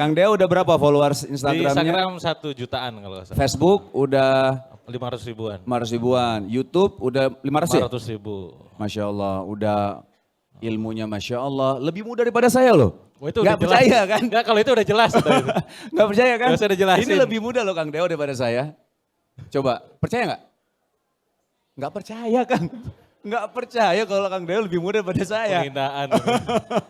Kang Deo udah berapa followers Di Instagramnya? Instagram 1 jutaan kalau nggak salah. Facebook udah 500 ribuan. 500 ribuan. YouTube udah 500 ya? 500 ribu. Masya Allah, udah ilmunya Masya Allah. Lebih muda daripada saya loh. Oh, itu Gak udah percaya jelas. kan? Nggak, kalau itu udah jelas. Gak percaya kan? Nggak usah dijelasin. Ini lebih muda loh Kang Deo daripada saya. Coba, percaya gak? Gak percaya Kang. Gak percaya kalau Kang Deo lebih muda daripada saya. Penghinaan.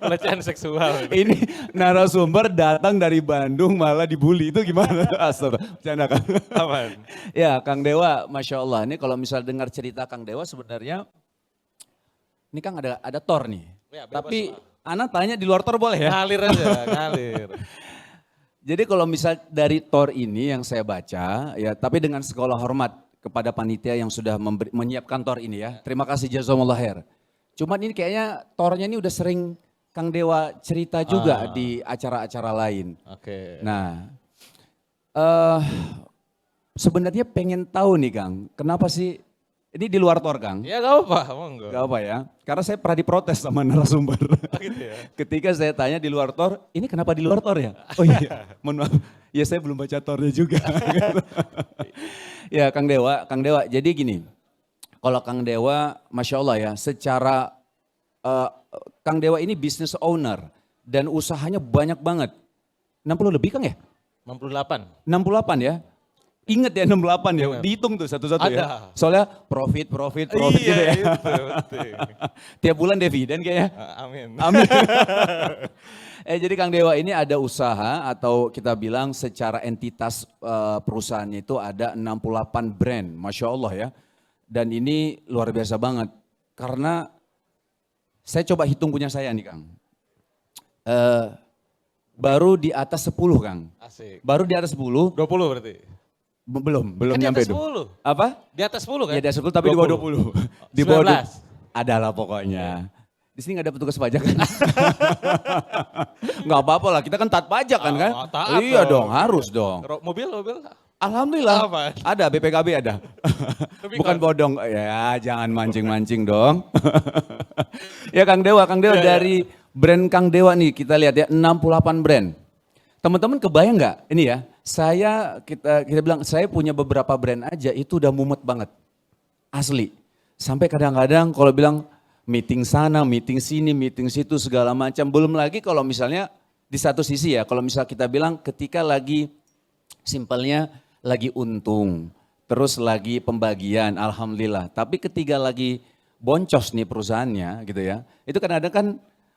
Pelecehan seksual. Ini narasumber datang dari Bandung malah dibully, itu gimana? Astaga, bercanda Kang. Aman. Ya Kang Dewa, Masya Allah, ini kalau misal dengar cerita Kang Dewa sebenarnya, ini Kang ada tor nih. Ya, bebas, Tapi Pak. Ana tanya di luar tor boleh ya? Ngalir aja, ngalir. Jadi kalau misal dari tor ini yang saya baca, ya tapi dengan segala hormat kepada panitia yang sudah menyiapkan tor ini ya. Terima kasih jazakumullah khair. Cuman ini kayaknya tornya ini udah sering Kang Dewa cerita juga di acara-acara lain. Oke. Nah, sebenarnya pengen tahu nih Kang, kenapa sih, ini di luar tor Kang? Ya gak apa-apa, monggo. Gak apa ya, karena saya pernah diprotes sama narasumber. Gitu ya. Ketika saya tanya di luar tor, ini kenapa di luar tor ya? Oh iya, mohon maaf, ya saya belum baca tornya juga. Ya Kang Dewa, jadi gini, kalau Kang Dewa, Masya Allah ya, secara Kang Dewa ini business owner dan usahanya banyak banget. 60 lebih Kang ya? 68. 68 ya? Ingat ya 68 ya, Ingat. dihitung tuh satu-satu ya. Ada. Soalnya profit Iya, gitu ya. itu, betul. Tiap bulan dividen kayaknya. Amin. Amin. Jadi Kang Dewa ini ada usaha atau kita bilang secara entitas perusahaannya itu ada 68 brand, Masya Allah ya. Dan ini luar biasa banget karena saya coba hitung punya saya nih Kang. Baru di atas 10 Kang. Asik. Baru di atas 10. 20 berarti? Belum Kan di nyampe atas itu. 10. Apa? Di atas 10 kan? Ya di atas 10 tapi di bawah 20. Di 19. bawah adalah pokoknya. Di sini nggak ada petugas pajak kan? Nggak apa-apa lah, kita kan taat pajak kan kan? Oh, taat Iya dong. dong, harus dong. Mobil? Alhamdulillah, Apa? ada BPKB ada. Tapi Bukan kalau- bodong, ya jangan mancing-mancing dong. Ya Kang Dewa dari brand Kang Dewa nih kita lihat ya 68 brand. Teman-teman kebayang nggak? Ini ya, kita bilang saya punya beberapa brand aja itu udah mumet banget, asli. Sampai kadang-kadang kalau bilang meeting sana, meeting sini, meeting situ segala macam. Belum lagi kalau misalnya di satu sisi ya, kalau misal kita bilang ketika lagi simpelnya lagi untung, terus lagi pembagian, alhamdulillah. Tapi ketika lagi boncos nih perusahaannya gitu ya, itu kadang-kadang kan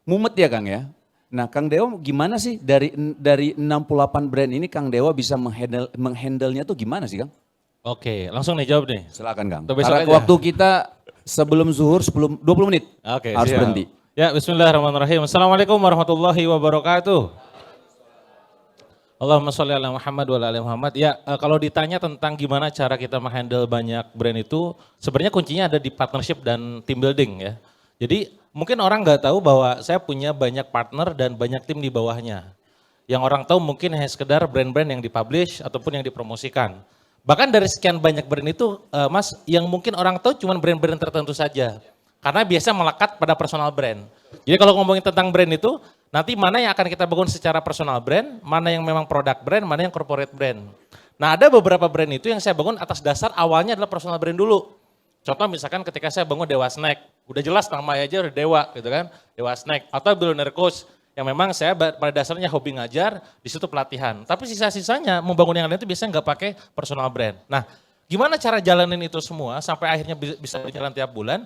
mumet ya Kang ya. Nah Kang Dewa gimana sih dari 68 brand ini Kang Dewa bisa menghandle-nya tuh gimana sih Kang? Oke, langsung nih jawab nih. Silakan Kang. Atau besok Karena aja? waktu kita sebelum zuhur 20 menit Oke, harus siap. berhenti. Ya, bismillahirrahmanirrahim. Assalamualaikum warahmatullahi wabarakatuh. Allahumma sholli ala Muhammad wa ala ali Muhammad. Ya, kalau ditanya tentang gimana cara kita menghandle banyak brand itu, sebenarnya kuncinya ada di partnership dan team building ya. Jadi mungkin orang nggak tahu bahwa saya punya banyak partner dan banyak tim di bawahnya. Yang orang tahu mungkin hanya sekedar brand-brand yang dipublish ataupun yang dipromosikan. Bahkan dari sekian banyak brand itu, Mas, yang mungkin orang tahu cuma brand-brand tertentu saja. Karena biasa melekat pada personal brand. Jadi kalau ngomongin tentang brand itu, nanti mana yang akan kita bangun secara personal brand, mana yang memang product brand, mana yang corporate brand. Nah ada beberapa brand itu yang saya bangun atas dasar awalnya adalah personal brand dulu. Contoh misalkan ketika saya bangun Dewa Snack, udah jelas namanya aja udah Dewa gitu kan, Dewa Snack. Atau Billionaire Coach, yang memang saya pada dasarnya hobi ngajar, di situ pelatihan. Tapi sisa-sisanya membangun yang lain itu biasanya nggak pakai personal brand. Nah gimana cara jalanin itu semua sampai akhirnya bisa berjalan tiap bulan?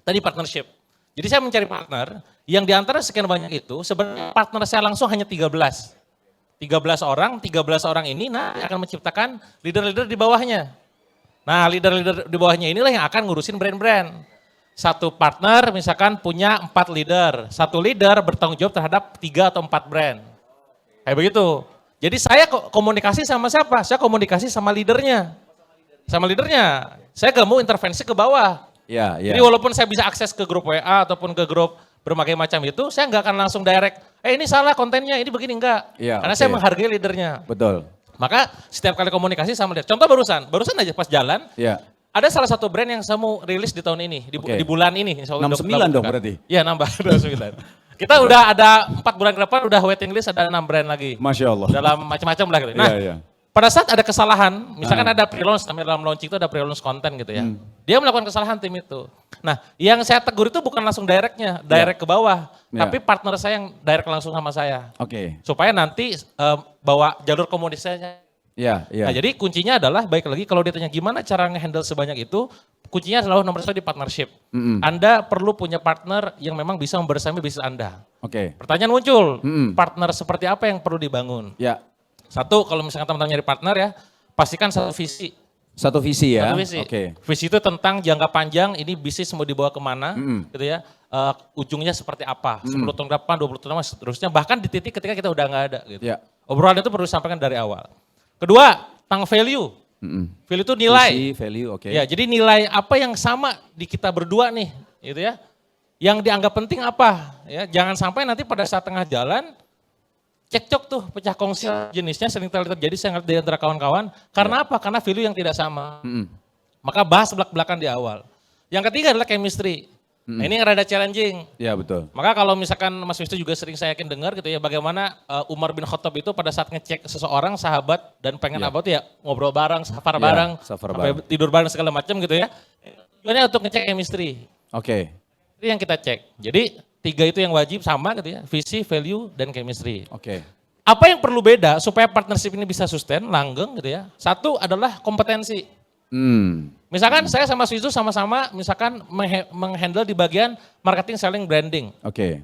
Tadi partnership. Jadi saya mencari partner yang diantara sekian banyak itu sebenarnya partner saya langsung hanya 13. 13 orang ini akan menciptakan leader-leader di bawahnya. Nah leader-leader di bawahnya inilah yang akan ngurusin brand-brand. Satu partner misalkan punya 4 leader. Satu leader bertanggung jawab terhadap 3 atau 4 brand. Kayak begitu. Jadi saya komunikasi sama siapa? Saya komunikasi sama leadernya. Sama leadernya. Saya gak mau intervensi ke bawah. Ya, ya. Jadi walaupun saya bisa akses ke grup WA ataupun ke grup berbagai macam itu, saya nggak akan langsung direct, ini salah kontennya, ini begini enggak. Ya, Karena oke. saya menghargai leadernya. Betul. Maka setiap kali komunikasi sama leader. Contoh barusan aja pas jalan, Ya. ada salah satu brand yang saya mau rilis di tahun ini, Oke. di bulan ini. Insya Allah 69 dong berarti? Iya nambah 69. Kita udah ada 4 bulan ke depan udah waiting list ada 6 brand lagi. Masya Allah. Dalam macam-macam lah gitu. Nah, Iya, iya. pada saat ada kesalahan, misalkan ada pre-launch, namanya dalam launching itu ada pre-launch content gitu ya. Dia melakukan kesalahan tim itu. Nah, yang saya tegur itu bukan langsung directnya, direct ke bawah. Tapi partner saya yang direct langsung sama saya. Oke. Supaya nanti bawa jalur komunikasinya. Iya, iya. Nah, jadi kuncinya adalah, baik lagi kalau ditanya gimana cara nge-handle sebanyak itu, kuncinya adalah nomor 1 di partnership. Anda perlu punya partner yang memang bisa membersami bisnis Anda. Oke. Pertanyaan muncul, partner seperti apa yang perlu dibangun? Ya. Satu, kalau misalkan teman-teman nyari partner ya, pastikan satu visi. Satu visi ya. Satu visi. Oke. Visi itu tentang jangka panjang, ini bisnis mau dibawa kemana, gitu ya. Ujungnya seperti apa, 10 tahun ke depan, 20 tahun ke depan, seterusnya. Bahkan di titik ketika kita udah nggak ada. Gitu. Ya. Obrolan itu perlu disampaikan dari awal. Kedua, tentang value. Value itu nilai. Visi, value, oke. Ya, jadi nilai apa yang sama di kita berdua nih, gitu ya. Yang dianggap penting apa? Ya, jangan sampai nanti pada saat tengah jalan cekcok tuh, pecah kongsi jenisnya sering terjadi saya ngerti di antara kawan-kawan. Karena apa? Karena value yang tidak sama. Maka bahas belak-belakan di awal. Yang ketiga adalah chemistry. Nah, ini yang rada challenging. Ya betul. Maka kalau misalkan Mas Wisnu juga sering saya yakin dengar gitu ya, bagaimana Umar bin Khattab itu pada saat ngecek seseorang sahabat dan pengen apa tuh ya ngobrol bareng, safar bareng, safar sampai bareng. tidur bareng segala macam gitu ya. Tujuannya untuk ngecek chemistry. Oke. Itu yang kita cek. Jadi 3 itu yang wajib sama gitu ya, visi, value, dan chemistry. Oke. Apa yang perlu beda supaya partnership ini bisa sustain, langgeng gitu ya. Satu adalah kompetensi. Misalkan saya sama Swizu sama-sama misalkan menghandle di bagian marketing, selling, branding. Oke.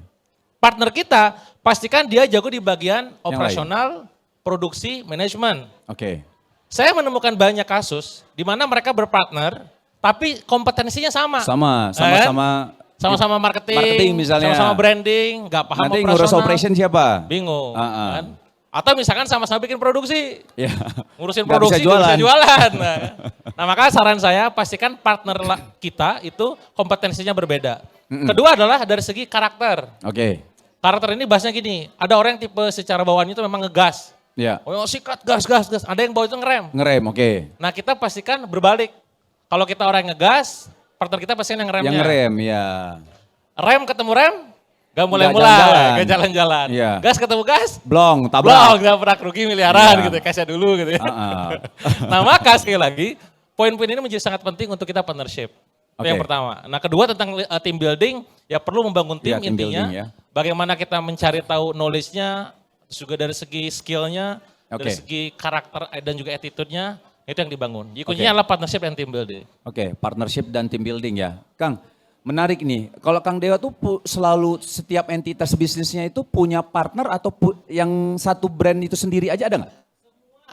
Partner kita pastikan dia jago di bagian operasional, produksi, manajemen. Oke. Saya menemukan banyak kasus di mana mereka berpartner tapi kompetensinya sama. Sama-sama marketing misalnya. sama-sama branding, nggak paham nanti operasional. ngurus operation siapa? Bingung. Kan? Atau misalkan sama-sama bikin produksi. Ya. Ngurusin Nggak produksi, bisa bisa jualan. Nah, maka saran saya pastikan partner kita itu kompetensinya berbeda. Kedua adalah dari segi karakter. Oke. Karakter ini bahasanya gini, ada orang yang tipe secara bawaan itu memang ngegas. Ya. Oh sikat, gas. Ada yang bawa itu ngerem. Ngerem, oke. Nah kita pastikan berbalik. Kalau kita orang yang ngegas, partner kita pasti yang ngeremnya. Yang ngerem, ya. Rem ketemu rem, gak jalan-jalan. gak jalan-jalan. Iya. Gas ketemu gas, Blong, blong, tabrak. tabrak rugi miliaran Iya. gitu, kasih dulu gitu ya. Nah maka sekali lagi, poin-poin ini menjadi sangat penting untuk kita partnership. Itu yang pertama. Nah kedua tentang team building, ya perlu membangun tim Tim intinya. building, ya. Bagaimana kita mencari tahu knowledge-nya, juga dari segi skill-nya, dari segi karakter dan juga attitude-nya, itu yang dibangun. Jadi kuncinya adalah partnership dan team building. Oke, partnership dan team building ya. Kang, menarik nih. Kalau Kang Dewa tuh selalu setiap entitas bisnisnya itu punya partner atau yang satu brand itu sendiri aja ada nggak?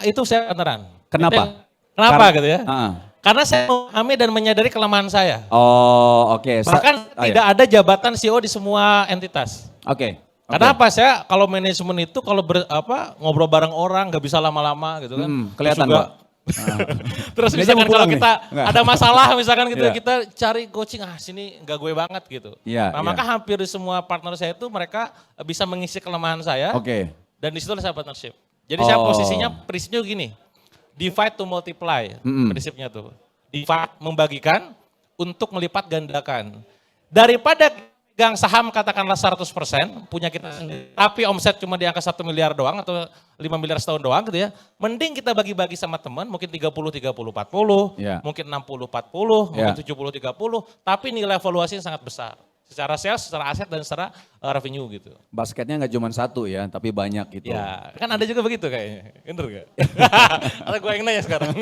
Itu saya beneran. Kenapa? Kenapa gitu ya? Uh-uh. Karena saya memahami dan menyadari kelemahan saya. Oh, oke. Bahkan tidak ada jabatan CEO di semua entitas. Oke. Karena apa, saya kalau manajemen itu kalau ngobrol bareng orang nggak bisa lama-lama gitu kan. Kelihatan juga, Pak. Terus Ini misalkan aja mau kalau pulang kita nih. ada masalah misalkan gitu Iya. kita cari coaching, sini nggak gue banget gitu. Iya, Nah iya. maka hampir di semua partner saya itu mereka bisa mengisi kelemahan saya. Oke. Dan di situ saya partnership. Jadi saya posisinya prinsipnya gini, divide to multiply prinsipnya tuh. Divide membagikan untuk melipat gandakan. Daripada gang saham katakanlah 100% punya kita sendiri, tapi omset cuma di angka 1 miliar doang atau 5 miliar setahun doang gitu ya. Mending kita bagi-bagi sama teman, mungkin 30-30-40, Yeah. mungkin 60-40, Yeah. mungkin 70-30, tapi nilai evaluasi sangat besar. Secara sales, secara aset, dan secara revenue gitu. Basketnya nggak cuma satu ya, tapi banyak gitu. Ya, kan ada juga begitu kayaknya. Bener gak? Atau gue yang nanya sekarang.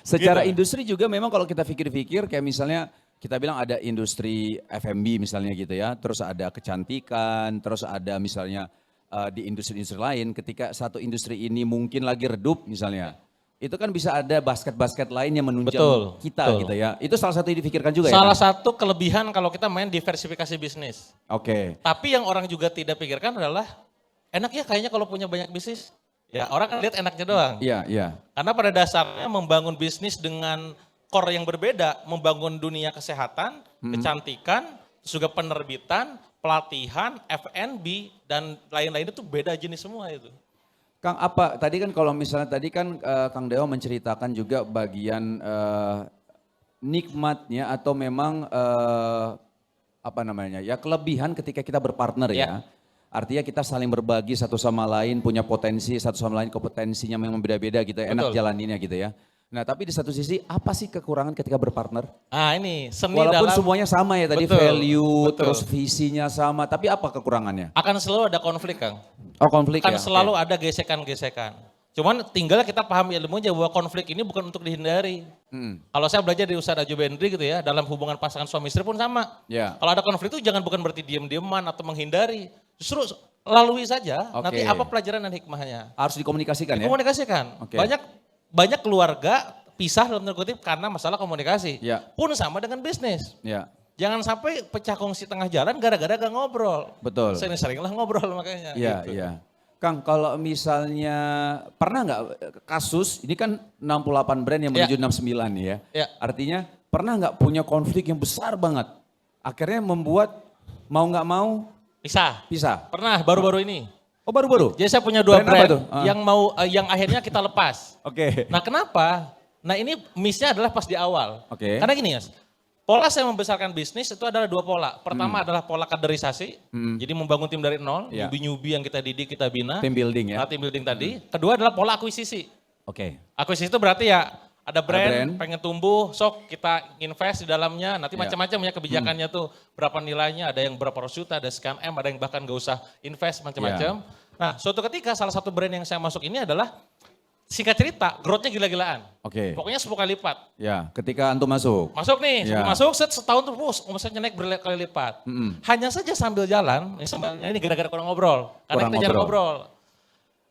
Secara Gitu. industri juga memang kalau kita pikir-pikir kayak misalnya kita bilang ada industri F&B misalnya gitu ya, terus ada kecantikan, terus ada misalnya di industri-industri lain ketika satu industri ini mungkin lagi redup misalnya, itu kan bisa ada basket-basket lain yang menunjang kita betul. gitu ya. Itu salah satu yang dipikirkan juga Salah ya. satu kelebihan kalau kita main diversifikasi bisnis. Oke. Tapi yang orang juga tidak pikirkan adalah enak ya kayaknya kalau punya banyak bisnis. Ya orang kan lihat enaknya doang. Iya, iya. Karena pada dasarnya membangun bisnis dengan core yang berbeda, membangun dunia kesehatan, kecantikan, terus juga penerbitan, pelatihan, F&B, dan lain-lain itu beda jenis semua itu. Kang apa, tadi kan kalau misalnya tadi kan Kang Dewa menceritakan juga bagian nikmatnya atau memang apa namanya ya kelebihan ketika kita berpartner ya. Artinya kita saling berbagi satu sama lain, punya potensi satu sama lain, kompetensinya memang beda-beda gitu, enak Betul. jalaninnya gitu ya. Nah tapi di satu sisi apa sih kekurangan ketika berpartner? Ah ini seni Walaupun dalam semuanya sama ya tadi Betul, value, betul. terus visinya sama, tapi apa kekurangannya? akan selalu ada konflik, Kang. Oh konflik Akan ya? Oke. selalu ada gesekan-gesekan. Cuman tinggal kita paham ilmunya bahwa konflik ini bukan untuk dihindari. Kalau saya belajar di Ustadz Ajub Hendri gitu ya, dalam hubungan pasangan suami istri pun sama. Ya. Kalau ada konflik itu bukan berarti diem-dieman atau menghindari. Justru lalui saja, Oke. nanti apa pelajaran dan hikmahnya. Harus dikomunikasikan ya? Komunikasikan. Oke. Banyak keluarga pisah dalam tanda kutip karena masalah komunikasi. Ya. Pun sama dengan bisnis. Ya, Jangan sampai pecah kongsi tengah jalan gara-gara gak ngobrol. betul. Sering-seringlah ngobrol makanya. Iya, gitu. iya. Kang, kalau misalnya pernah nggak kasus, ini kan 68 brand yang menuju 69 nih ya. Ya. Artinya pernah nggak punya konflik yang besar banget. Akhirnya membuat mau nggak mau pisah. Pernah baru-baru ini. Oh baru-baru? Jadi saya punya dua Brand apa brand tuh? Ah. yang akhirnya kita lepas. Oke. Nah kenapa? Nah ini miss-nya adalah pas di awal. Oke. Karena gini ya, pola saya membesarkan bisnis itu adalah dua pola. Pertama adalah pola kaderisasi, jadi membangun tim dari nol, Ya. nyubi-nyubi yang kita didik, kita bina. Tim building ya? Tim building tadi. Kedua adalah pola akuisisi. Oke. Akuisisi itu berarti ya ada brand, brand. pengen tumbuh, sok kita invest di dalamnya, nanti Ya. macam-macam ya kebijakannya tuh, berapa nilainya, ada yang berapa ratus juta, ada sekian M, ada yang bahkan gak usah invest macam-macam. Nah suatu ketika salah satu brand yang saya masuk ini adalah, singkat cerita, growth-nya gila-gilaan. Oke. Pokoknya 10 kali lipat. Ya, ketika antum masuk. Masuk nih, Ya. masuk setahun terus, omsetnya naik berkali lipat. Hanya saja sambil jalan, ini gara-gara kurang ngobrol. Karena Kurang kita jarang ngobrol. ngobrol.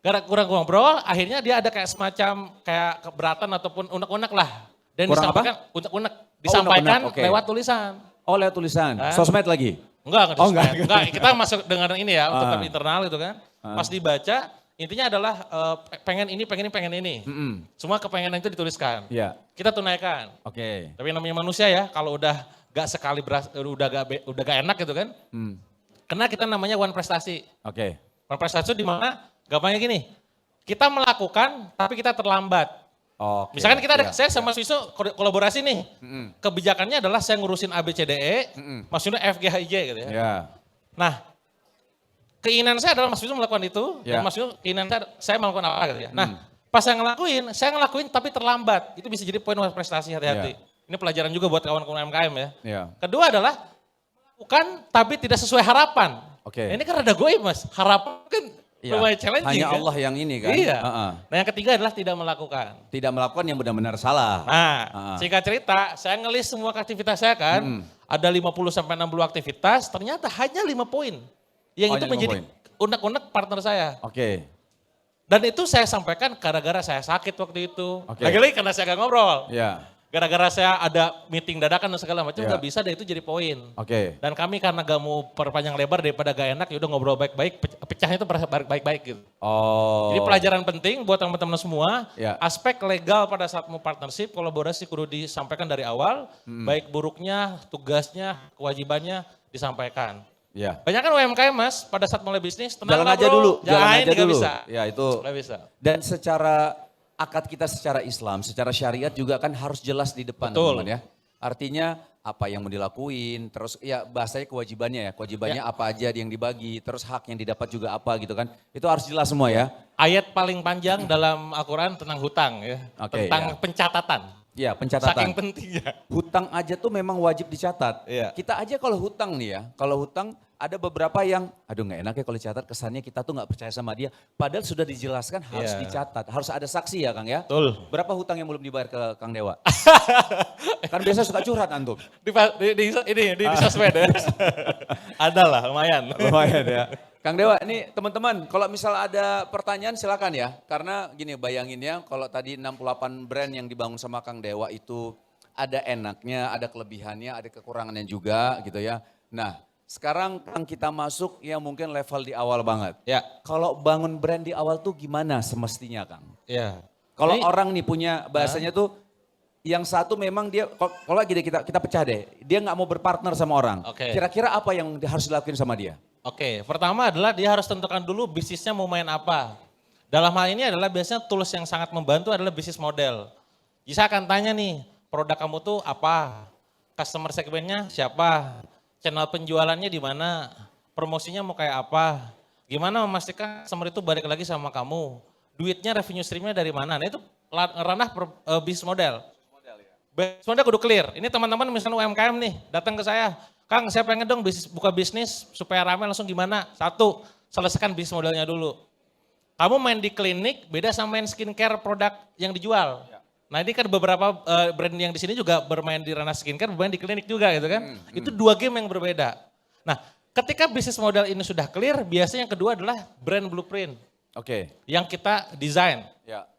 Gara kurang ngobrol, akhirnya dia ada kayak semacam kayak keberatan ataupun unek-unek lah. Dan Kurang disampaikan, unek-unek. Disampaikan unek-unek, oke. lewat tulisan. Oh lewat tulisan, Ah. sosmed lagi? Enggak, Oh, enggak. enggak. Kita masuk dengan ini ya, untuk Ah. internal gitu kan. Pas dibaca, intinya adalah pengen ini, pengen ini. Semua kepengenan itu dituliskan. Iya. Kita tunaikan. Oke. Tapi namanya manusia ya, kalau udah gak sekali udah gak enak gitu kan. Karena kita namanya one prestasi. Oke. One prestasi itu di mana? Gampangnya gini, kita melakukan tapi kita terlambat. Oke. Misalkan kita Ya. saya sama Suiso kolaborasi nih. Kebijakannya adalah saya ngurusin ABCDE, Mas Yuno FGHIJ gitu ya. Ya. Nah, keinginan saya adalah Mas Yuno melakukan itu, Ya. dan Mas Yuno keinginan saya melakukan apa gitu ya. Nah, pas saya ngelakuin tapi terlambat. Itu bisa jadi poin prestasi, hati-hati. Ini pelajaran juga buat kawan-kawan UMKM ya. Ya. Kedua adalah melakukan tapi tidak sesuai harapan. Oke. Nah, ini kan rada goib Mas, harapan kan Iya. lumayan challenging Hanya kan? Allah yang ini kan? Iya. Heeh. Nah yang ketiga adalah tidak melakukan. Tidak melakukan yang benar-benar salah. Nah singkat cerita, saya ngelis semua aktivitas saya kan, ada 50-60 aktivitas, ternyata hanya 5 poin. Yang Oh, itu hanya 5 menjadi poin. unek-unek partner saya. Oke. Dan itu saya sampaikan gara-gara saya sakit waktu itu. Oke. Lagi-lagi karena saya gak ngobrol. Ya. Gara-gara saya ada meeting dadakan dan segala macam, Ya. gak bisa deh itu jadi poin. Oke. Dan kami karena gak mau perpanjang lebar daripada gak enak, yaudah ngobrol baik-baik, pecahnya itu baik-baik gitu. Oh. Jadi pelajaran penting buat teman-teman semua, Ya. aspek legal pada saat mau partnership, kolaborasi kudu disampaikan dari awal, baik buruknya, tugasnya, kewajibannya disampaikan. Ya. Banyak kan UMKM Mas, pada saat mulai bisnis, tenang Jalan lah, aja bro. dulu, jalan Jangan, aja nggak dulu. Bisa. Ya itu. Nggak bisa. Dan secara akad kita secara Islam, secara syariat juga kan harus jelas di depan Betul. teman-teman ya. Artinya apa yang mau dilakuin, terus ya bahasanya kewajibannya ya. Kewajibannya apa aja yang dibagi, terus hak yang didapat juga apa gitu kan. Itu harus jelas semua ya. Ayat paling panjang dalam Al-Quran tentang hutang ya, Oke, tentang ya. pencatatan. Ya pencatatan. Saking pentingnya. Hutang aja tuh memang wajib dicatat. Iya. Kita aja kalau hutang nih ya, kalau hutang ada beberapa yang, aduh nggak enak ya kalau dicatat, kesannya kita tuh nggak percaya sama dia. Padahal sudah dijelaskan harus Iya. dicatat, harus ada saksi ya Kang ya. Betul. Berapa hutang yang belum dibayar ke Kang Dewa? Kan biasa suka curhat antum. Di sosmed ya. Ada lah, lumayan. Lumayan ya. Kang Dewa, ini teman-teman kalau misal ada pertanyaan silakan ya. Karena gini bayangin ya, kalau tadi 68 brand yang dibangun sama Kang Dewa itu ada enaknya, ada kelebihannya, ada kekurangannya juga gitu ya. Nah sekarang Kang kita masuk yang mungkin level di awal banget. Ya, Kalau bangun brand di awal tuh gimana semestinya Kang? ya. Kalau Ini- orang nih punya bahasanya tuh yang satu memang dia kalau lagi deh kita pecah deh, dia nggak mau berpartner sama orang. Oke. Kira-kira apa yang harus dilakuin sama dia? Oke, pertama adalah dia harus tentukan dulu bisnisnya mau main apa. Dalam hal ini adalah biasanya tools yang sangat membantu adalah bisnis model. Jadi saya akan tanya nih, produk kamu tuh apa? Customer segmennya siapa? channel penjualannya di mana, promosinya mau kayak apa, gimana memastikan customer itu balik lagi sama kamu, duitnya revenue streamnya dari mana. Nah itu ranah bisnis model. Bisnis model kudu clear. Ini teman-teman misalnya UMKM nih, datang ke saya, Kang saya pengen dong buka bisnis supaya ramai langsung gimana? Satu, selesaikan bisnis modelnya dulu. Kamu main di klinik beda sama main skincare produk yang dijual. Nah ini kan beberapa brand yang di sini juga bermain di ranah skincare, bermain di klinik juga gitu kan. Itu dua game yang berbeda. Nah ketika bisnis model ini sudah clear, biasanya yang kedua adalah brand blueprint. Oke. Yang kita desain. Ya.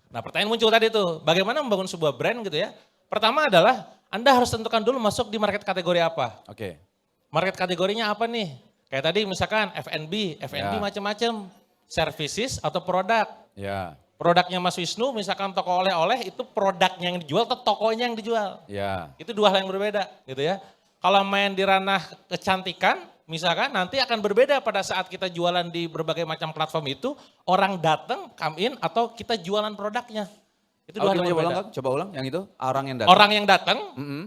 Nah pertanyaan muncul tadi tuh, bagaimana membangun sebuah brand gitu ya. Pertama adalah Anda harus tentukan dulu masuk di market kategori apa. Oke. Market kategorinya apa nih? Kayak tadi misalkan F&B Ya. macam-macam. Services atau produk. Ya. Produknya Mas Wisnu misalkan toko oleh-oleh itu produknya yang dijual atau tokonya yang dijual. Ya. Itu dua hal yang berbeda gitu ya. Kalau main di ranah kecantikan misalkan nanti akan berbeda pada saat kita jualan di berbagai macam platform itu. Orang datang, come in atau kita jualan produknya. Itu dua hal yang Coba ulang, berbeda. Kang. Coba ulang yang itu, orang yang datang. Orang yang datang,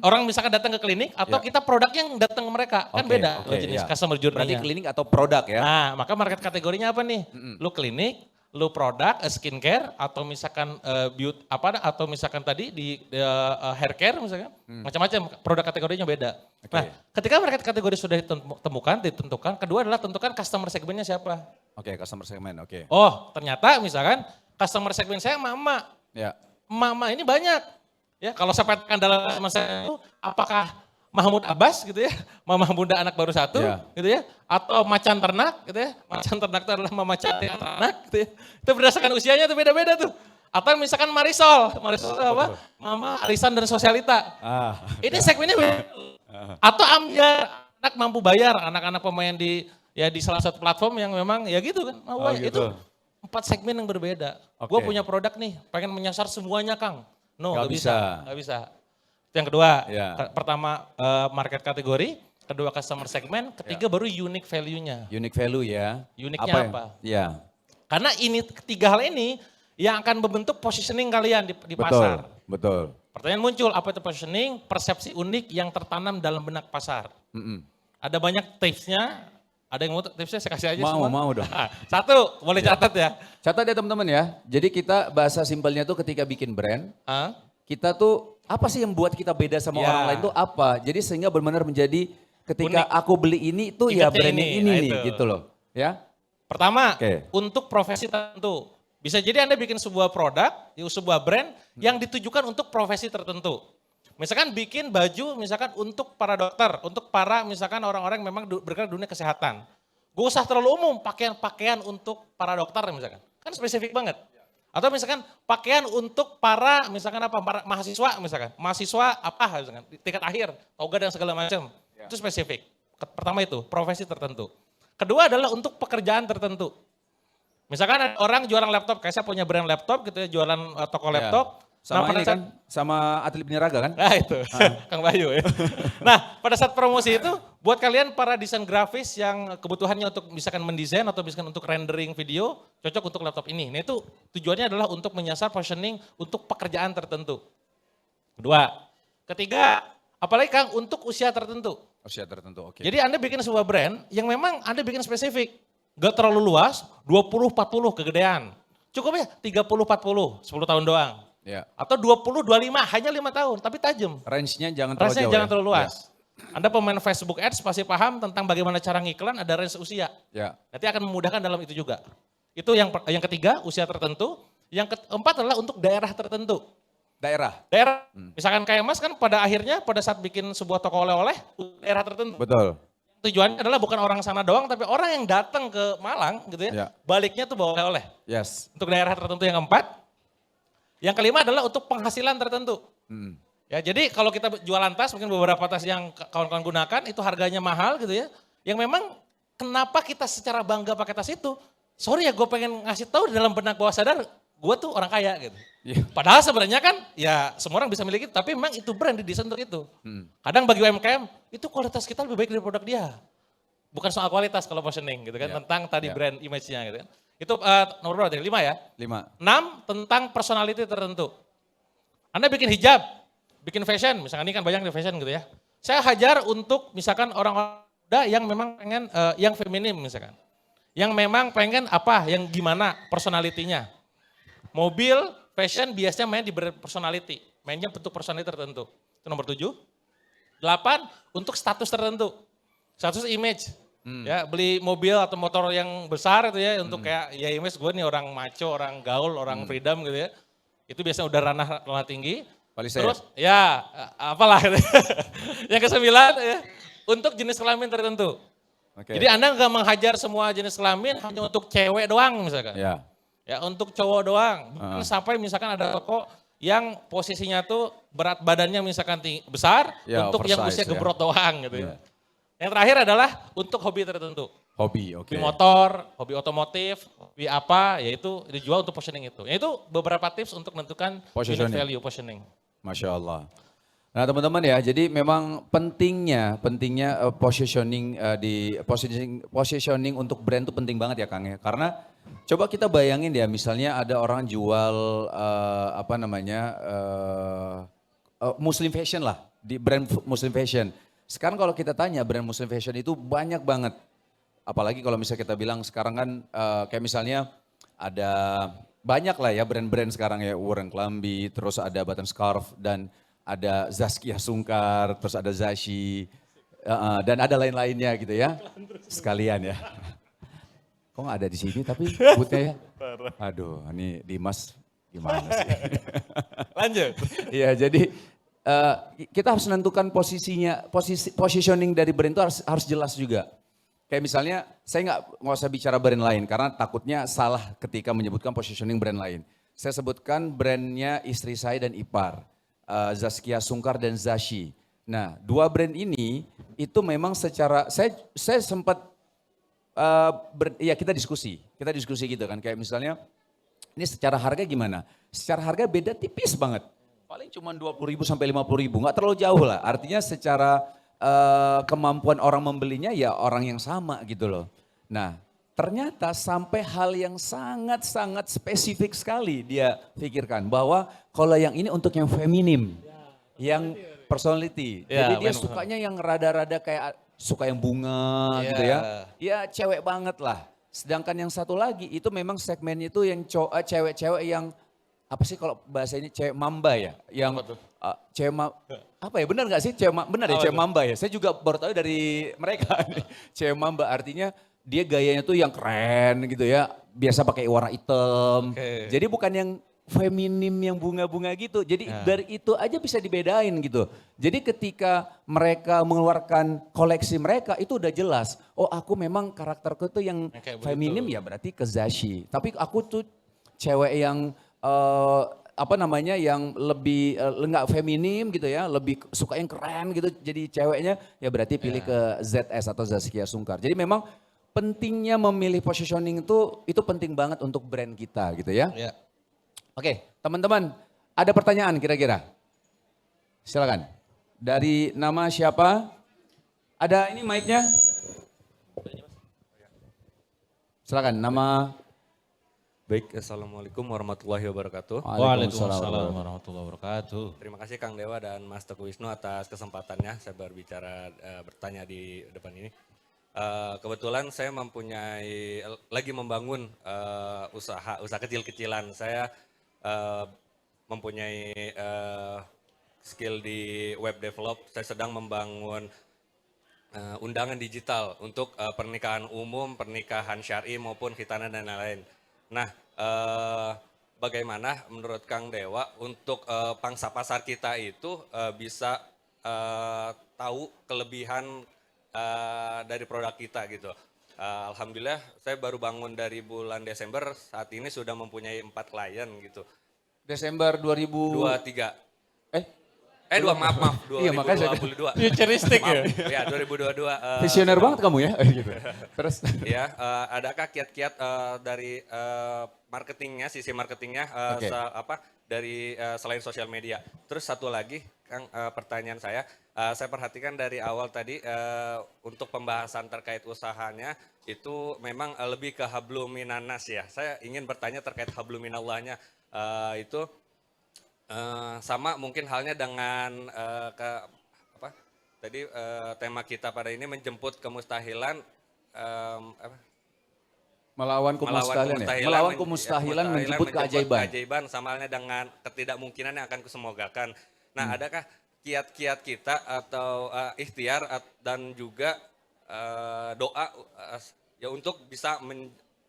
orang misalkan datang ke klinik atau Ya. kita produknya yang datang ke mereka. Kan Oke, beda oke, jenis ya. customer Berarti journey-nya. klinik atau produk ya? Nah, maka market kategorinya apa nih? Lu klinik, lu produk, skincare atau misalkan beauty apa atau misalkan tadi di hair care misalkan. Macam-macam produk kategorinya beda. Oke. Nah, ketika market kategori sudah ditentukan, kedua adalah tentukan customer segmennya siapa. Oke, customer segment, oke. Oh, ternyata misalkan customer segmen saya emak-emak. Ya. Emak-emak ini banyak. Ya, kalau saya petakan dalam customer segmen itu apakah Mahmud Abbas gitu ya, mama muda anak baru satu Ya. gitu ya, atau macan ternak gitu ya, macan ternak itu adalah mama cantik ternak gitu ya. Itu berdasarkan usianya itu beda-beda tuh. Atau misalkan Marisol itu apa? Mama arisan dan sosialita. Ah. Ini segmennya beda. Atau Amjar, anak mampu bayar, anak-anak pemain di salah satu platform yang memang ya gitu kan. Oh, gitu. Itu 4 segmen yang berbeda. Oke. Gue punya produk nih, pengen menyasar semuanya Kang. No, Nggak gak bisa. bisa. Gak bisa. Itu yang kedua, Ya. pertama market kategori, kedua customer segment, ketiga baru unique value-nya. Unique value ya. Unique-nya apa? Ya. Karena ini ketiga hal ini yang akan membentuk positioning kalian di Betul, pasar. betul. Pertanyaan muncul, apa itu positioning? Persepsi unik yang tertanam dalam benak pasar. Mm-mm. Ada banyak tipsnya, ada yang mau tipsnya saya kasih aja Mau, semua. mau dong. Satu, boleh catat ya. Catat ya teman-teman ya. Jadi kita bahasa simpelnya tuh ketika bikin brand, Ah, kita tuh apa sih yang buat kita beda sama Ya. orang lain tuh apa? Jadi sehingga benar-benar menjadi ketika Unik. aku beli ini tuh ya Ingatnya brand ini, ini nah nih itu. gitu loh. Ya. Pertama, Oke. untuk profesi tertentu. Bisa jadi Anda bikin sebuah produk, sebuah brand yang ditujukan untuk profesi tertentu. Misalkan bikin baju misalkan untuk para dokter, untuk para misalkan orang-orang yang memang bergerak di dunia kesehatan. Gak usah terlalu umum, pakaian untuk para dokter misalkan. Kan spesifik banget. Atau misalkan pakaian untuk para misalkan apa, para mahasiswa misalkan. Mahasiswa apa misalkan, di tingkat akhir, toga dan segala macam. Itu spesifik. Pertama itu, profesi tertentu. Kedua adalah untuk pekerjaan tertentu. Misalkan ada orang jualan laptop, kayak saya punya brand laptop gitu ya, jualan toko Ya. laptop. Sama pada ini saat- kan, sama atlet peniraga kan? Nah itu, Kang Bayu ya. Nah pada saat promosi itu, buat kalian para desain grafis yang kebutuhannya untuk misalkan mendesain atau misalkan untuk rendering video, cocok untuk laptop ini. Nah itu tujuannya adalah untuk menyasar positioning untuk pekerjaan tertentu. Kedua. Ketiga, apalagi Kang untuk usia tertentu. Usia tertentu, oke. Jadi Anda bikin sebuah brand yang memang Anda bikin spesifik. Gak terlalu luas, 20-40 kegedean. Cukup ya 30-40, 10 tahun doang. Ya. Atau 20-25, hanya 5 tahun, tapi tajam. Range-nya jangan terlalu Range-nya jauh jangan ya? terlalu luas. Anda pemain Facebook Ads pasti paham tentang bagaimana cara ngiklan, ada range usia. Ya. Nanti akan memudahkan dalam itu juga. Itu yang ketiga, usia tertentu. Yang keempat adalah untuk daerah tertentu. Daerah. Daerah, misalkan kayak Mas kan pada akhirnya pada saat bikin sebuah toko oleh-oleh, daerah tertentu. Betul. Tujuannya adalah bukan orang sana doang, tapi orang yang datang ke Malang gitu ya, Ya. baliknya tuh bawa oleh-oleh. Yes. Untuk daerah tertentu yang keempat. Yang kelima adalah untuk penghasilan tertentu. Mm. Ya, jadi kalau kita jualan tas, mungkin beberapa tas yang kawan-kawan gunakan itu harganya mahal gitu ya. Yang memang kenapa kita secara bangga pakai tas itu? Sorry ya, gue pengen ngasih tahu di dalam benak bawah sadar, gue tuh orang kaya gitu. Iya. Padahal sebenarnya kan ya semua orang bisa miliki itu, tapi memang itu brand didesain untuk itu. Kadang bagi UMKM, itu kualitas kita lebih baik dari produk dia. Bukan soal kualitas kalau positioning gitu kan, Ya. tentang tadi Ya. brand image-nya gitu kan. Itu nomor berapa tadi? 5 ya? 5. 6 tentang personality tertentu. Anda bikin hijab, bikin fashion, misalnya ini kan banyak di fashion gitu ya. Saya hajar untuk misalkan orang-orang muda yang memang pengen yang feminim misalkan. Yang memang pengen apa, yang gimana personalitinya. Mobil, fashion biasanya main di brand personality. Mainnya bentuk personality tertentu. Itu nomor 7. 8, untuk status tertentu. Status image. Ya, beli mobil atau motor yang besar itu ya untuk kayak ya image gue nih orang macho, orang gaul, orang freedom gitu ya. Itu biasanya udah ranah tinggi. Terus ya apalah gitu. Yang kesembilan ya, untuk jenis kelamin tertentu. Jadi Anda nggak menghajar semua jenis kelamin hanya untuk cewek doang misalkan. Ya. Ya untuk cowok doang. Bukan sampai misalkan ada toko yang posisinya tuh berat badannya misalkan besar Ya, untuk yang oversize usia ya. gebrot doang gitu ya. Yang terakhir adalah untuk hobi tertentu. Hobi, oke. Hobi motor, hobi otomotif, hobi apa, yaitu dijual untuk positioning itu. Yaitu beberapa tips untuk menentukan unit value positioning. Masya Allah. Nah teman-teman ya, jadi memang pentingnya positioning untuk brand itu penting banget ya Kang ya. Karena coba kita bayangin ya, misalnya ada orang jual Muslim fashion lah, di brand Muslim fashion. Sekarang kalau kita tanya brand Muslim fashion itu banyak banget. Apalagi kalau misalnya kita bilang sekarang kan kayak misalnya ada banyak lah ya brand-brand sekarang ya, Warren Klambi, terus ada Button Scarf dan ada Zaskia Sungkar, terus ada Zashi, dan ada lain-lainnya gitu ya. Sekalian ya. Kok nggak ada di sini tapi booth-nya ya? Aduh, ini Dimas gimana sih? Lanjut. Iya, jadi kita harus menentukan positioning dari brand itu harus jelas juga. Kayak misalnya, saya nggak usah bicara brand lain karena takutnya salah ketika menyebutkan positioning brand lain. Saya sebutkan brandnya istri saya dan ipar, Zaskia Sungkar dan Zashi. Nah, dua brand ini itu memang secara, saya sempat, ya kita diskusi gitu kan. Kayak misalnya, ini secara harga gimana? Secara harga beda tipis banget. Paling cuma 20.000 sampai 50.000, nggak terlalu jauh lah. Artinya secara kemampuan orang membelinya ya orang yang sama gitu loh. Nah ternyata sampai hal yang sangat-sangat spesifik sekali dia pikirkan. Bahwa kalau yang ini untuk yang feminim, yang personality. Jadi dia sukanya yang rada-rada kayak suka yang bunga gitu ya. Ya cewek banget lah. Sedangkan yang satu lagi itu memang segmen itu yang cewek-cewek yang apa sih kalau bahasa ini cewek mamba ya, yang apa ya benar nggak sih benar ya cewek mamba ya? Saya juga baru tahu dari mereka cewek mamba artinya dia gayanya tuh yang keren gitu ya, biasa pakai warna hitam. Jadi bukan yang feminim yang bunga-bunga gitu. Jadi dari itu aja bisa dibedain gitu. Jadi ketika mereka mengeluarkan koleksi mereka itu udah jelas. Oh aku memang karakterku tuh yang feminim ya berarti ke Zashi. Tapi aku tuh cewek yang yang lebih enggak feminim gitu ya, lebih suka yang keren gitu jadi ceweknya, ya berarti pilih ke ZS atau Zaskia Sungkar. Jadi memang pentingnya memilih positioning itu penting banget untuk brand kita gitu ya. Oke, teman-teman, ada pertanyaan kira-kira? Silakan. Dari nama siapa? Ada ini mic-nya? Silakan, nama. Baik, Assalamualaikum warahmatullahi wabarakatuh. Waalaikumsalam warahmatullahi wabarakatuh. Terima kasih Kang Dewa dan Mas Teguh Wisnu atas kesempatannya saya bertanya di depan ini. Kebetulan saya lagi membangun usaha kecil-kecilan. Saya mempunyai skill di web develop. Saya sedang membangun undangan digital untuk pernikahan umum, pernikahan syar'i maupun khitanan dan lain-lain. Nah, bagaimana menurut Kang Dewa untuk pangsa pasar kita itu bisa tahu kelebihan dari produk kita gitu. Alhamdulillah saya baru bangun dari bulan Desember, saat ini sudah mempunyai 4 klien gitu. Desember 2023. Maaf, Iya, makanya 2022. Futuristik ya? Ya, 2022. Visioner banget kamu ya. Gitu. Terus? Ya, adakah kiat-kiat dari marketingnya, sisi marketingnya dari selain sosial media? Terus satu lagi, Kang, pertanyaan saya perhatikan dari awal tadi untuk pembahasan terkait usahanya itu memang lebih ke habluminanas ya. Saya ingin bertanya terkait habluminallahnya sama mungkin halnya dengan Tadi tema kita pada ini menjemput kemustahilan, apa? Melawan kemustahilan ya? Melawan kemustahilan menjemput keajaiban. Keajaiban sama halnya dengan ketidakmungkinan yang akan kusemogakan. Nah, adakah kiat-kiat kita atau ikhtiar dan juga doa ya untuk bisa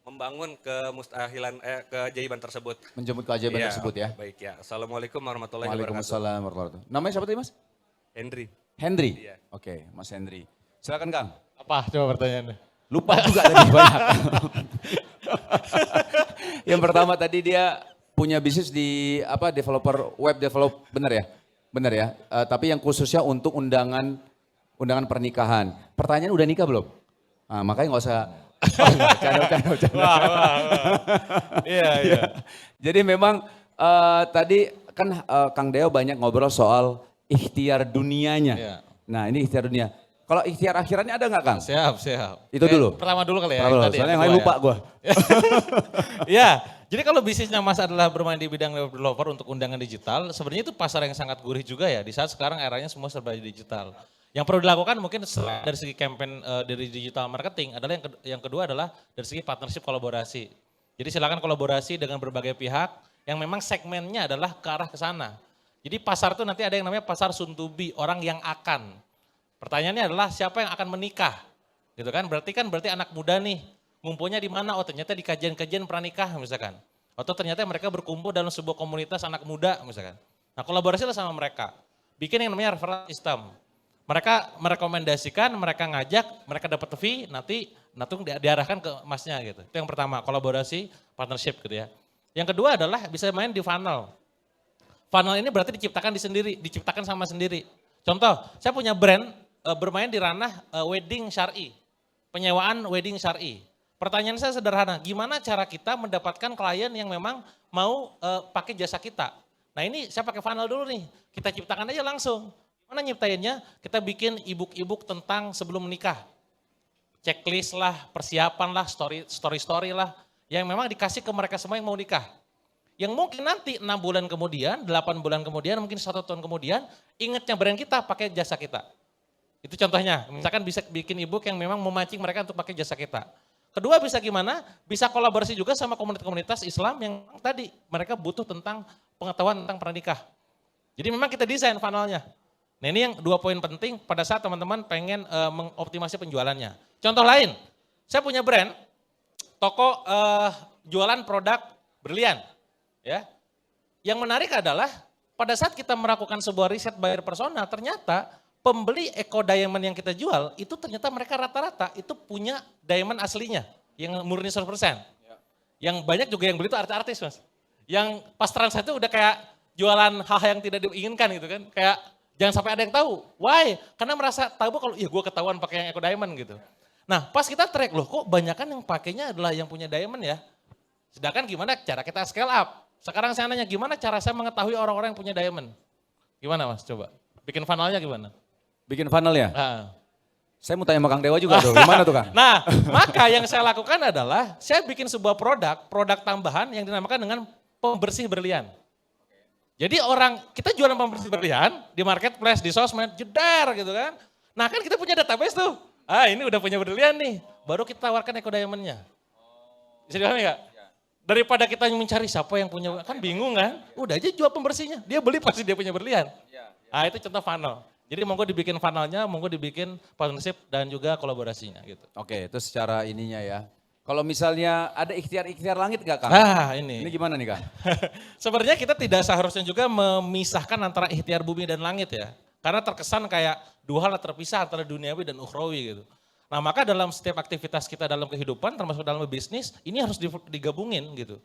membangun kemustahilan keajaiban tersebut. Menjemput keajaiban Iya, tersebut ya? Baik ya. Assalamualaikum warahmatullahi wabarakatuh. Waalaikumsalam warahmatullahi wabarakatuh. Namanya siapa tadi Mas? Henry. Henry? Iya. Oke, Mas Henry. Silakan Kang. Apa coba pertanyaannya? Lupa juga tadi banyak. Yang pertama tadi dia punya bisnis di apa developer web develop, benar ya? Benar ya. Tapi yang khususnya untuk undangan pernikahan. Pertanyaan udah nikah belum? Nah, makanya nggak usah. Canda. Iya. Jadi memang tadi kan Kang Deo banyak ngobrol soal ikhtiar dunianya. Iya. Nah ini ikhtiar dunia. Kalau ikhtiar akhirannya ada nggak Kang? Siap. Itu dulu? Pertama dulu kali ya. Pertama dulu, tadi soalnya yang kedua lain lupa ya. gue. Ya, jadi kalau bisnisnya Mas adalah bermain di bidang developer untuk undangan digital, sebenarnya itu pasar yang sangat gurih juga ya, di saat sekarang eranya semua serba digital. Yang perlu dilakukan mungkin selain dari segi campaign dari digital marketing adalah yang kedua adalah dari segi partnership kolaborasi. Jadi silakan kolaborasi dengan berbagai pihak yang memang segmennya adalah ke arah ke sana. Jadi pasar itu nanti ada yang namanya pasar soon to be, orang yang akan. Pertanyaannya adalah siapa yang akan menikah? Gitu kan? Berarti anak muda nih, ngumpulnya di mana? Oh ternyata di kajian-kajian pranikah misalkan. Atau ternyata mereka berkumpul dalam sebuah komunitas anak muda misalkan. Nah kolaborasilah sama mereka. Bikin yang namanya referral system. Mereka merekomendasikan, mereka ngajak, mereka dapat fee, nanti diarahkan ke masnya gitu. Itu yang pertama, kolaborasi, partnership gitu ya. Yang kedua adalah bisa main di funnel. Funnel ini berarti diciptakan sama sendiri. Contoh, saya punya brand bermain di ranah wedding syar'i, penyewaan wedding syar'i. Pertanyaan saya sederhana, gimana cara kita mendapatkan klien yang memang mau pakai jasa kita? Nah ini saya pakai funnel dulu nih, kita ciptakan aja langsung. Mana nyiptainnya? Kita bikin ebook tentang sebelum menikah. Checklist lah, persiapan lah, story lah, yang memang dikasih ke mereka semua yang mau nikah. Yang mungkin nanti 6 bulan kemudian, 8 bulan kemudian, mungkin 1 tahun kemudian, ingetnya brand kita pakai jasa kita. Itu contohnya, misalkan bisa bikin ebook yang memang memancing mereka untuk pakai jasa kita. Kedua bisa gimana? Bisa kolaborasi juga sama komunitas-komunitas Islam yang tadi mereka butuh tentang pengetahuan tentang pernikah. Jadi memang kita desain funnelnya. Nah ini yang 2 poin penting pada saat teman-teman pengen mengoptimasi penjualannya. Contoh lain, saya punya brand, toko jualan produk berlian. Ya, yang menarik adalah pada saat kita melakukan sebuah riset buyer persona, ternyata pembeli Eco Diamond yang kita jual, itu ternyata mereka rata-rata itu punya diamond aslinya, yang murni 100%. Yang banyak juga yang beli itu artis-artis Mas. Yang pas transaksi itu udah kayak jualan hal yang tidak diinginkan gitu kan, kayak jangan sampai ada yang tahu. Why? Karena merasa tahu kalau iya gue ketahuan pakai yang Eco Diamond gitu. Nah pas kita track loh kok banyakan yang pakainya adalah yang punya diamond ya. Sedangkan gimana cara kita scale up? Sekarang saya nanya gimana cara saya mengetahui orang-orang yang punya diamond? Gimana Mas coba? Bikin funnelnya gimana? Bikin funnel ya? Nah. Saya mau tanya sama Kang Dewa juga tuh, gimana tuh Kang? Nah maka yang saya lakukan adalah saya bikin sebuah produk tambahan yang dinamakan dengan pembersih berlian. Jadi kita jualan pembersih berlian di marketplace, di sosmed, jedar gitu kan. Nah kan kita punya database tuh. Ini udah punya berlian nih, baru kita tawarkan Eco Diamond-nya. Bisa dipahami gak? Daripada kita mencari siapa yang punya, kan bingung kan? Udah aja jual pembersihnya, dia beli pasti dia punya berlian. Nah itu contoh funnel. Jadi monggo dibikin funnelnya, monggo dibikin partnership dan juga kolaborasinya gitu. Oke, itu secara ininya ya. Kalau misalnya ada ikhtiar-ikhtiar langit gak Kang? Nah ini. Ini gimana nih Kang? Sebenarnya kita tidak seharusnya juga memisahkan antara ikhtiar bumi dan langit ya. Karena terkesan kayak dua hal terpisah antara duniawi dan ukhrawi gitu. Nah maka dalam setiap aktivitas kita dalam kehidupan termasuk dalam bisnis ini harus digabungin gitu.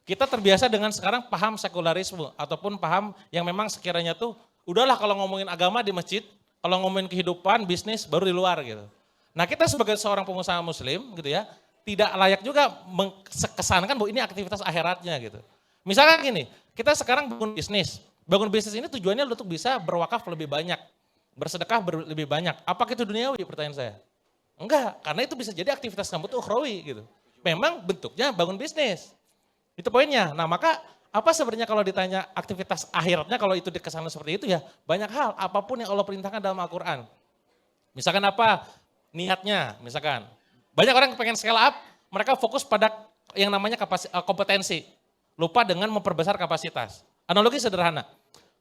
Kita terbiasa dengan sekarang paham sekularisme ataupun paham yang memang sekiranya tuh udahlah kalau ngomongin agama di masjid, kalau ngomongin kehidupan, bisnis baru di luar gitu. Nah kita sebagai seorang pengusaha muslim gitu ya, tidak layak juga kesankan bahwa ini aktivitas akhiratnya gitu. Misalkan gini, kita sekarang bangun bisnis ini tujuannya untuk bisa berwakaf lebih banyak, bersedekah lebih banyak. Apakah itu duniawi pertanyaan saya? Enggak, karena itu bisa jadi aktivitas kamu tuh ukhrawi gitu. Memang bentuknya bangun bisnis. Itu poinnya. Nah maka apa sebenarnya kalau ditanya aktivitas akhiratnya kalau itu dikesankan seperti itu ya banyak hal. Apapun yang Allah perintahkan dalam Al-Quran. Misalkan apa? Niatnya, misalkan. Banyak orang yang pengen scale up, mereka fokus pada yang namanya kompetensi. Lupa dengan memperbesar kapasitas. Analogi sederhana.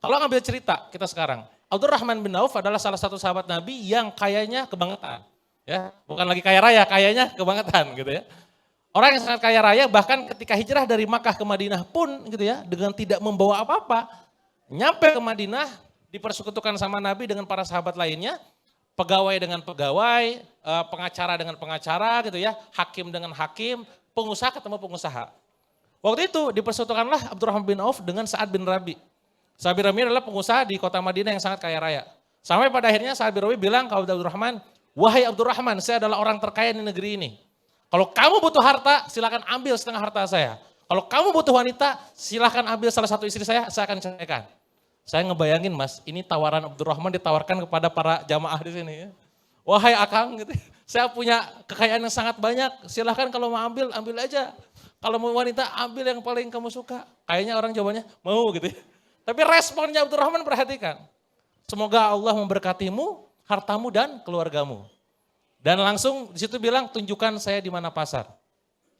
Kalau ngambil cerita kita sekarang, Abdurrahman bin Auf adalah salah satu sahabat Nabi yang kayanya kebangetan. Ya, bukan lagi kaya raya, kayanya kebangetan gitu ya. Orang yang sangat kaya raya bahkan ketika hijrah dari Makkah ke Madinah pun gitu ya, dengan tidak membawa apa-apa, nyampe ke Madinah dipersekutukan sama Nabi dengan para sahabat lainnya, pegawai dengan pegawai, pengacara dengan pengacara gitu ya, hakim dengan hakim, pengusaha ketemu pengusaha. Waktu itu dipersekutukanlah Abdurrahman bin Auf dengan Sa'ad bin Rabi. Sa'ad bin Rabi adalah pengusaha di kota Madinah yang sangat kaya raya. Sampai pada akhirnya Sa'ad bin Rabi bilang ke Abdurrahman, wahai Abdurrahman, saya adalah orang terkaya di negeri ini. Kalau kamu butuh harta, silakan ambil setengah harta saya. Kalau kamu butuh wanita, silakan ambil salah satu istri saya akan ceraikan. Saya ngebayangin mas, ini tawaran Abdurrahman ditawarkan kepada para jamaah di sini. Ya. Wahai akang, gitu, saya punya kekayaan yang sangat banyak, silahkan kalau mau ambil, ambil aja. Kalau mau wanita, ambil yang paling kamu suka. Kayaknya orang jawabannya, mau gitu. Tapi responnya Abdurrahman perhatikan. Semoga Allah memberkatimu, hartamu dan keluargamu. Dan langsung di situ bilang, tunjukkan saya di mana pasar.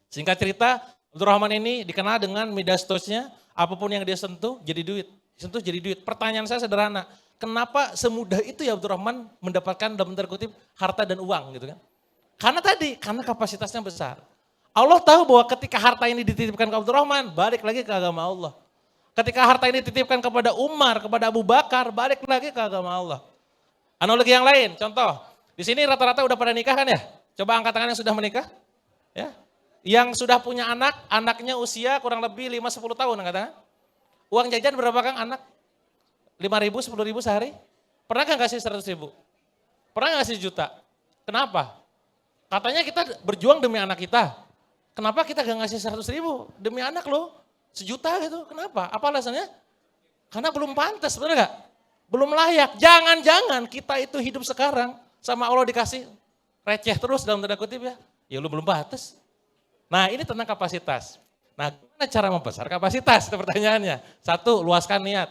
Singkat cerita, Abdurrahman ini dikenal dengan Midas touch-nya, apapun yang dia sentuh jadi duit. Sentuh jadi duit. Pertanyaan saya sederhana, kenapa semudah itu ya Abdurrahman mendapatkan dalam tanda kutip harta dan uang gitu kan? Karena kapasitasnya besar. Allah tahu bahwa ketika harta ini dititipkan ke Abdurrahman, balik lagi ke agama Allah. Ketika harta ini dititipkan kepada Umar, kepada Abu Bakar, balik lagi ke agama Allah. Analogi yang lain, contoh, di sini rata-rata udah pada nikah kan ya? Coba angkat tangan yang sudah menikah. Ya. Yang sudah punya anak, anaknya usia kurang lebih 5-10 tahun angkat tangan. Uang jajan berapa Kang anak? 5.000, 10.000 sehari? Pernah gak ngasih 100.000? Pernah ngasih juta? Kenapa? Katanya kita berjuang demi anak kita. Kenapa kita gak ngasih 100.000? Demi anak loh, 1 juta gitu. Kenapa? Apa alasannya? Karena belum pantas, benar gak? Belum layak. Jangan-jangan kita itu hidup sekarang sama Allah dikasih receh terus dalam tanda kutip ya. Ya lu belum pantas. Nah ini tentang kapasitas. Nah, gimana cara membesar kapasitas? Itu pertanyaannya. 1, luaskan niat.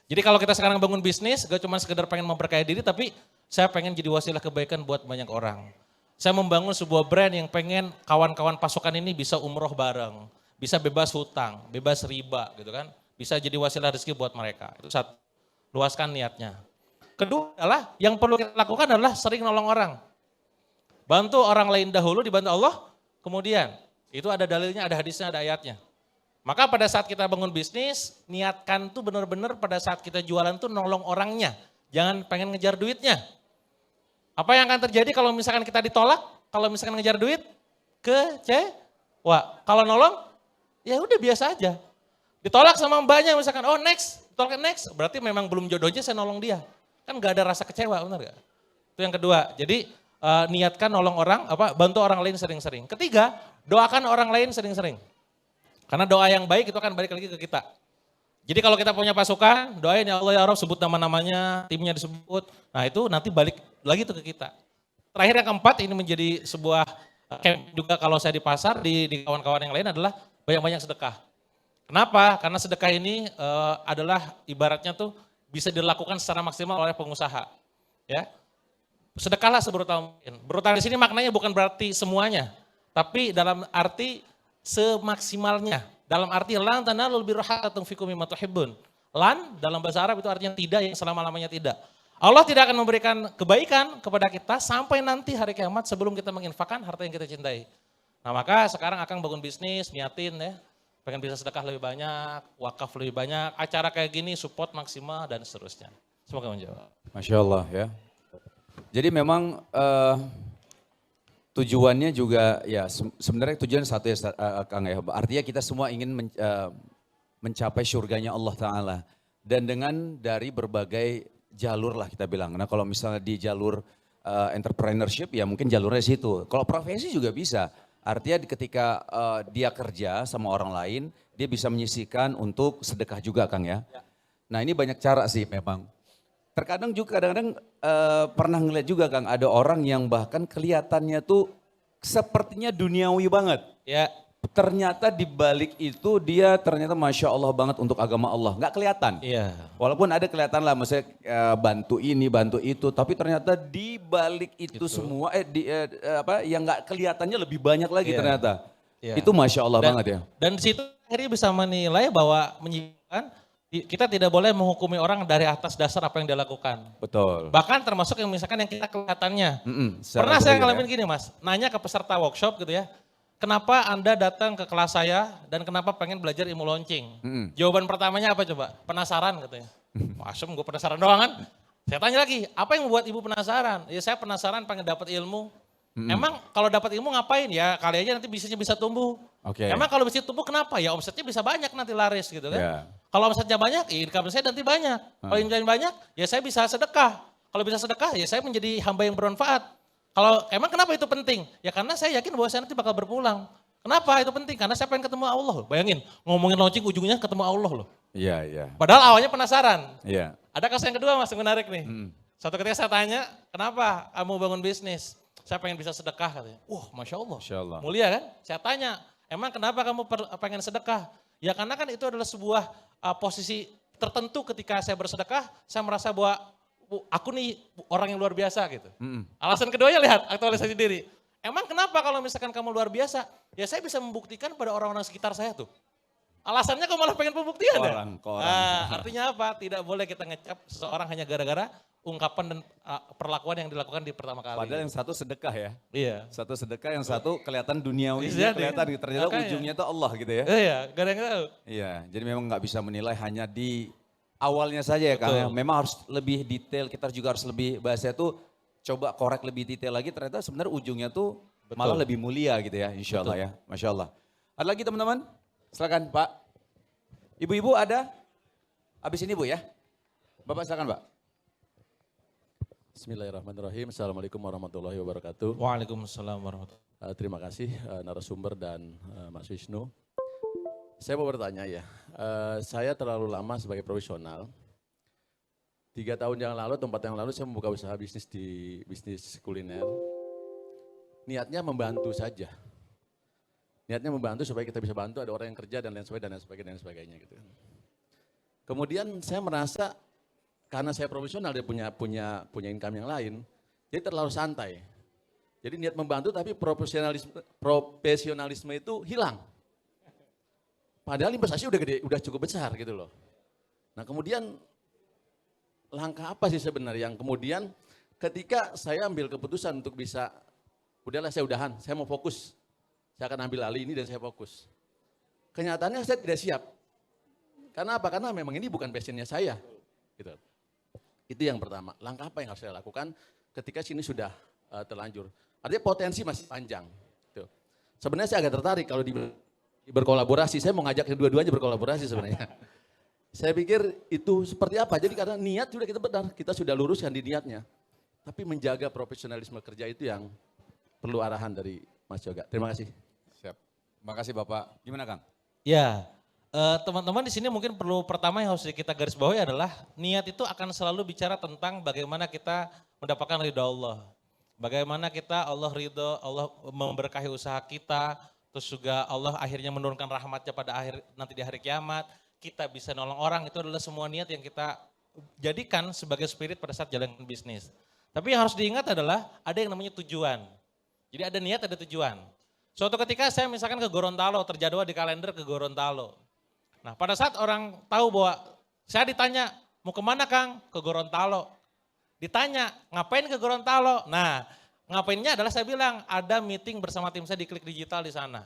Jadi kalau kita sekarang bangun bisnis, gak cuma sekedar pengen memperkaya diri, tapi saya pengen jadi wasilah kebaikan buat banyak orang. Saya membangun sebuah brand yang pengen kawan-kawan pasukan ini bisa umroh bareng, bisa bebas hutang, bebas riba gitu kan. Bisa jadi wasilah rezeki buat mereka. Itu 1, luaskan niatnya. Kedua adalah, yang perlu kita lakukan adalah sering nolong orang. Bantu orang lain dahulu, dibantu Allah, kemudian. Itu ada dalilnya, ada hadisnya, ada ayatnya. Maka pada saat kita bangun bisnis, niatkan tuh benar-benar pada saat kita jualan tuh nolong orangnya. Jangan pengen ngejar duitnya. Apa yang akan terjadi kalau misalkan kita ditolak? Kalau misalkan ngejar duit? Kecewa. Kalau nolong? Ya udah biasa aja. Ditolak sama mbaknya misalkan, oh next, ditolak next. Berarti memang belum jodohnya saya nolong dia. Kan gak ada rasa kecewa, benar gak? Itu yang kedua. Jadi niatkan nolong orang, bantu orang lain sering-sering. Ketiga, doakan orang lain sering-sering. Karena doa yang baik itu akan balik lagi ke kita. Jadi kalau kita punya pasukan, doain ya Allah ya Rabb, sebut nama-namanya, timnya disebut. Nah itu nanti balik lagi tuh ke kita. Terakhir yang keempat, ini menjadi sebuah camp juga kalau saya di pasar, di kawan-kawan yang lain adalah banyak-banyak sedekah. Kenapa? Karena sedekah ini adalah ibaratnya tuh bisa dilakukan secara maksimal oleh pengusaha. Ya. Sedekahlah sebrutal mungkin. Brutal di sini maknanya bukan berarti semuanya, tapi dalam arti semaksimalnya. Dalam arti lan tanalul birra hatta tunfiqu mimma tuhibbun. Lan dalam bahasa Arab itu artinya tidak yang selama-lamanya tidak. Allah tidak akan memberikan kebaikan kepada kita sampai nanti hari kiamat sebelum kita menginfakkan harta yang kita cintai. Nah maka sekarang akan bangun bisnis, niatin ya. Pengen bisa sedekah lebih banyak, wakaf lebih banyak, acara kayak gini support maksimal dan seterusnya. Semoga menjawab. Masya Allah ya. Jadi memang tujuannya juga ya sebenarnya tujuan satu ya Kang ya. Artinya kita semua ingin mencapai surganya Allah Ta'ala. Dan dengan dari berbagai jalur lah kita bilang. Nah kalau misalnya di jalur entrepreneurship ya mungkin jalurnya situ. Kalau profesi juga bisa. Artinya ketika dia kerja sama orang lain, dia bisa menyisihkan untuk sedekah juga Kang ya. Nah ini banyak cara sih memang. Terkadang juga kadang-kadang pernah ngeliat juga Kang, ada orang yang bahkan kelihatannya tuh sepertinya duniawi banget. Ya. ternyata di balik itu dia ternyata Masya Allah banget untuk agama Allah. Nggak kelihatan. Iya. Walaupun ada kelihatan lah, maksudnya bantu ini, bantu itu. Tapi ternyata di balik itu semua, yang nggak kelihatannya lebih banyak lagi Iya. ternyata. Iya. Itu Masya Allah banget ya. Dan di situ akhirnya bisa menilai bahwa menyimpulkan kita tidak boleh menghukumi orang dari atas dasar apa yang dia lakukan. Betul. Bahkan termasuk yang misalkan yang kita kelihatannya. Secara Pernah saya zahir ngalamin ya. gini Mas, nanya ke peserta workshop gitu ya. Kenapa Anda datang ke kelas saya dan kenapa pengen belajar ilmu launching? Jawaban pertamanya apa coba? Penasaran katanya. Masem gue penasaran doang kan? Saya tanya lagi, apa yang membuat ibu penasaran? Ya saya penasaran pengen dapat ilmu. Emang kalau dapat ilmu ngapain? Ya kali aja nanti bisnisnya bisa tumbuh. Oke. Emang kalau bisnis tumbuh kenapa? Ya omsetnya bisa banyak nanti laris gitu kan. Ya. Kalau omsetnya banyak, ya income saya nanti banyak. Kalau income banyak, ya saya bisa sedekah. Kalau bisa sedekah, ya saya menjadi hamba yang bermanfaat. Kalau emang kenapa itu penting? Ya karena saya yakin bahwa saya nanti bakal berpulang. Kenapa itu penting? Karena saya pengen ketemu Allah loh. Bayangin, ngomongin launching ujungnya ketemu Allah loh. Iya, iya. Padahal awalnya penasaran. Iya. Ada kasus yang kedua Mas, yang menarik nih. Suatu ketika saya tanya, kenapa kamu bangun bisnis? Saya pengen bisa sedekah katanya. Masya Allah. Masya Allah. Mulia kan? Saya tanya, emang kenapa kamu pengen sedekah? Ya karena kan itu adalah sebuah posisi tertentu ketika saya bersedekah, saya merasa bahwa aku nih orang yang luar biasa gitu. Alasan keduanya lihat, aktualisasi diri. Emang kenapa kalau misalkan kamu luar biasa? Ya saya bisa membuktikan pada orang-orang sekitar saya tuh. Alasannya kamu malah pengen pembuktian ya? Artinya apa? Tidak boleh kita ngecap seseorang hanya gara-gara ungkapan dan perlakuan yang dilakukan di pertama kali. Padahal yang satu sedekah ya. Iya. Satu sedekah, yang satu kelihatan duniawi, Bisa kelihatan deh. ternyata Makanya. ujungnya itu Allah gitu ya. Iya, gak ada yang tahu. Iya, jadi memang nggak bisa menilai hanya di awalnya saja ya Kang. Ya. Betul. Memang harus lebih detail, kita juga harus lebih bahasa itu coba korek lebih detail lagi. Ternyata sebenarnya ujungnya tuh malah lebih mulia gitu ya, insya Allah ya. Masya Allah. Ada lagi teman-teman? Silakan Pak. Ibu-ibu ada? Habis ini Bu ya. Bapak silakan Pak. Bismillahirrahmanirrahim. Assalamualaikum warahmatullahi wabarakatuh. Waalaikumsalam warahmatullahi wabarakatuh. Terima kasih narasumber dan Mas Wisnu. Saya mau bertanya ya, saya terlalu lama sebagai profesional. 3 tahun yang lalu, 4 tahun yang lalu saya membuka usaha bisnis di bisnis kuliner. Niatnya membantu saja. Niatnya membantu supaya kita bisa bantu, ada orang yang kerja dan lain sebagainya gitu. Kemudian saya merasa karena saya profesional, dia punya income yang lain, jadi terlalu santai. Jadi niat membantu tapi profesionalisme itu hilang. Padahal investasi udah gede, udah cukup besar gitu loh. Nah kemudian langkah apa sih sebenarnya yang kemudian ketika saya ambil keputusan untuk bisa, udahlah saya udahan, saya mau fokus. Saya akan ambil alih ini dan saya fokus. Kenyataannya saya tidak siap. Karena apa? Karena memang ini bukan passionnya saya. Gitu. Itu yang pertama. Langkah apa yang harus saya lakukan ketika sini sudah terlanjur. Artinya potensi masih panjang. Tuh. Sebenarnya saya agak tertarik kalau berkolaborasi. Saya mau ngajak dua-duanya berkolaborasi sebenarnya. Saya pikir itu seperti apa. Jadi karena niat sudah kita benar, kita sudah luruskan di niatnya. Tapi menjaga profesionalisme kerja itu yang perlu arahan dari Mas Yoga. Terima kasih. Siap. Terima kasih Bapak. Gimana Kang? Ya, teman-teman di sini mungkin perlu pertama yang harus kita garis bawahi adalah niat itu akan selalu bicara tentang bagaimana kita mendapatkan ridha Allah. Bagaimana kita Allah ridho, Allah memberkahi usaha kita, terus juga Allah akhirnya menurunkan rahmatnya pada nanti di hari kiamat, kita bisa nolong orang, itu adalah semua niat yang kita jadikan sebagai spirit pada saat jalankan bisnis. Tapi yang harus diingat adalah ada yang namanya tujuan. Jadi ada niat, ada tujuan. Suatu ketika saya misalkan ke Gorontalo, terjadwal di kalender ke Gorontalo. Nah pada saat orang tahu bahwa saya ditanya, mau kemana Kang? Ke Gorontalo. Ditanya, ngapain ke Gorontalo? Nah ngapainnya adalah saya bilang, ada meeting bersama tim saya di Klik Digital di sana.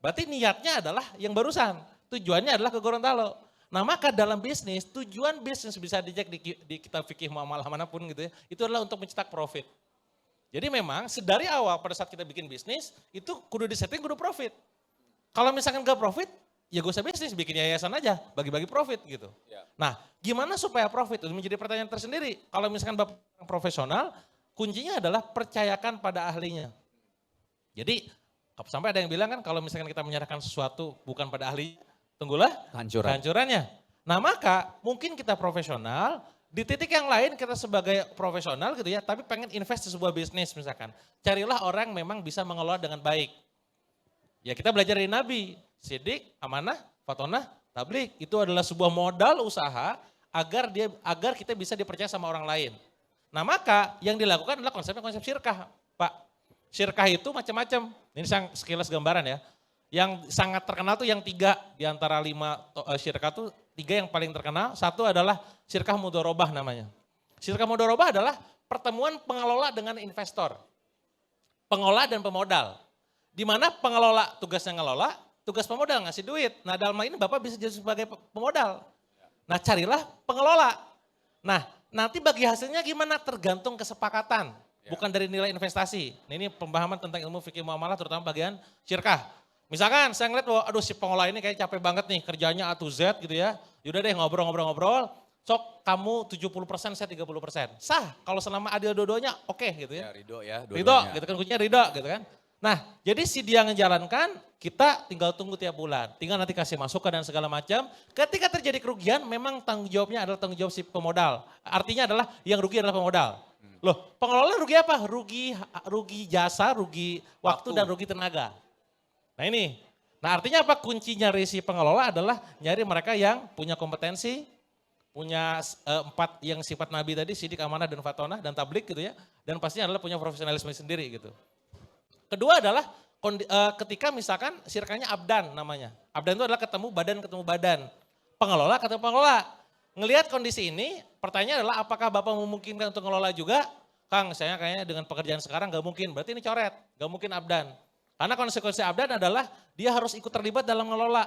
Berarti niatnya adalah yang barusan, tujuannya adalah ke Gorontalo. Nah maka dalam bisnis, tujuan bisnis bisa dicek di kitab fikih muamalah manapun gitu ya, itu adalah untuk mencetak profit. Jadi memang sedari awal pada saat kita bikin bisnis, itu kudu disetting kudu profit. Kalau misalkan gak profit, ya gak usah bisnis, bikin yayasan aja, bagi-bagi profit gitu. Ya. Nah gimana supaya profit? Itu menjadi pertanyaan tersendiri. Kalau misalkan Bapak profesional, kuncinya adalah percayakan pada ahlinya. Jadi sampai ada yang bilang kan kalau misalkan kita menyerahkan sesuatu bukan pada ahli, tunggulah kehancurannya. Nah maka mungkin kita profesional, di titik yang lain kita sebagai profesional gitu ya, tapi pengen invest di sebuah bisnis misalkan. Carilah orang yang memang bisa mengelola dengan baik. Ya kita belajar dari Nabi. Sidik, amanah, fatonah, tablik. Itu adalah sebuah modal usaha agar kita bisa dipercaya sama orang lain. Nah maka yang dilakukan adalah konsep syirkah, Pak. Syirkah itu macam-macam. Ini sekilas gambaran ya. Yang sangat terkenal tuh yang 3 di antara 5 syirkah tuh 3 yang paling terkenal. Satu adalah syirkah mudharabah namanya. Syirkah mudharabah adalah pertemuan pengelola dengan investor. Pengelola dan pemodal. Di mana pengelola tugasnya ngelola, tugas pemodal ngasih duit. Nah dalam hal ini Bapak bisa jadi sebagai pemodal. Nah carilah pengelola. Nah nanti bagi hasilnya gimana? Tergantung kesepakatan. Bukan dari nilai investasi. Nah, ini pemahaman tentang ilmu fikih muamalah terutama bagian syirkah. Misalkan saya ngeliat bahwa aduh si pengelola ini kayak capek banget nih kerjanya A to Z gitu ya. Yaudah deh ngobrol-ngobrol. Sok kamu 70% saya 30%. Sah kalau selama adil dua-duanya oke gitu ya. Ya ridho ya. Ridho gitu kan kuncinya ridho gitu kan. Nah jadi si dia ngejalankan kita tinggal tunggu tiap bulan. Tinggal nanti kasih masukan dan segala macam. Ketika terjadi kerugian memang tanggung jawabnya adalah tanggung jawab si pemodal. Artinya adalah yang rugi adalah pemodal. Loh pengelola rugi apa? Rugi jasa, rugi waktu dan rugi tenaga. Nah ini. Nah artinya apa? Kunci nyari si pengelola adalah nyari mereka yang punya kompetensi, punya 4 yang sifat Nabi tadi, sidik, amanah, dan fatonah, dan tablik gitu ya. Dan pastinya adalah punya profesionalisme sendiri gitu. Kedua adalah ketika misalkan syirkahnya abdan namanya. Abdan itu adalah ketemu badan. Pengelola ketemu pengelola. Ngelihat kondisi ini, pertanyaan adalah apakah Bapak memungkinkan untuk ngelola juga? Kang, saya kayaknya dengan pekerjaan sekarang gak mungkin, berarti ini coret, gak mungkin abdan. Karena konsekuensi abdan adalah dia harus ikut terlibat dalam ngelola.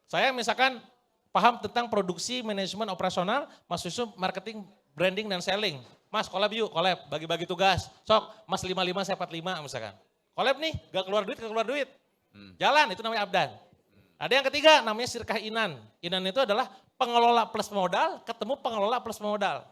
Saya misalkan paham tentang produksi, manajemen, operasional, Mas Yusuf marketing, branding, dan selling. Mas collab yuk, collab, bagi-bagi tugas. Sok, Mas 55, saya 45 misalkan. Collab nih, gak keluar duit. Jalan, itu namanya abdan. Ada yang ketiga, namanya syirkah inan. Inan itu adalah pengelola plus pemodal, ketemu pengelola plus pemodal.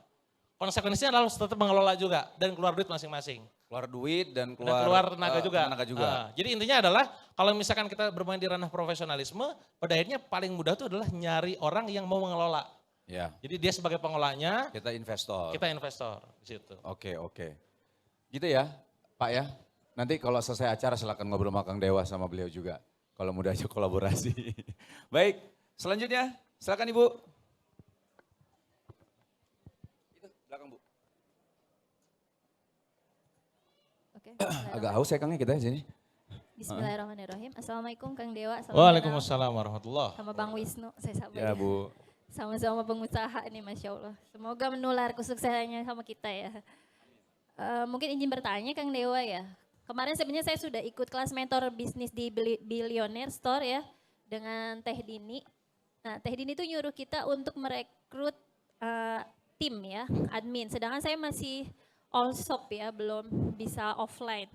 Konsekuensinya adalah tetap mengelola juga, dan keluar duit masing-masing. Keluar duit dan keluar tenaga juga. Jadi intinya adalah kalau misalkan kita bermain di ranah profesionalisme, pada akhirnya paling mudah itu adalah nyari orang yang mau mengelola. Ya. Jadi dia sebagai pengolahnya, Kita investor. di situ. Oke. Gitu ya Pak ya. Nanti kalau selesai acara silakan ngobrol sama Kang Dewa sama beliau juga. Kalau mau diajak kolaborasi. Baik, selanjutnya silakan Ibu. Itu belakang Bu. Oke. Agak haus ya Kang ya kita di sini. Bismillahirrahmanirrahim. Assalamualaikum Kang Dewa. Waalaikumsalam warahmatullahi. Sama Bang Wisnu, saya sabar Ya Bu. Sama-sama pengusaha nih Masya Allah. Semoga menular kesuksesannya sama kita ya. Mungkin izin bertanya Kang Dewa ya. Kemarin sebenarnya saya sudah ikut kelas mentor bisnis di Billionaire Store ya. Dengan Teh Dini. Nah Teh Dini itu nyuruh kita untuk merekrut tim ya, admin. Sedangkan saya masih all shop ya, belum bisa offline.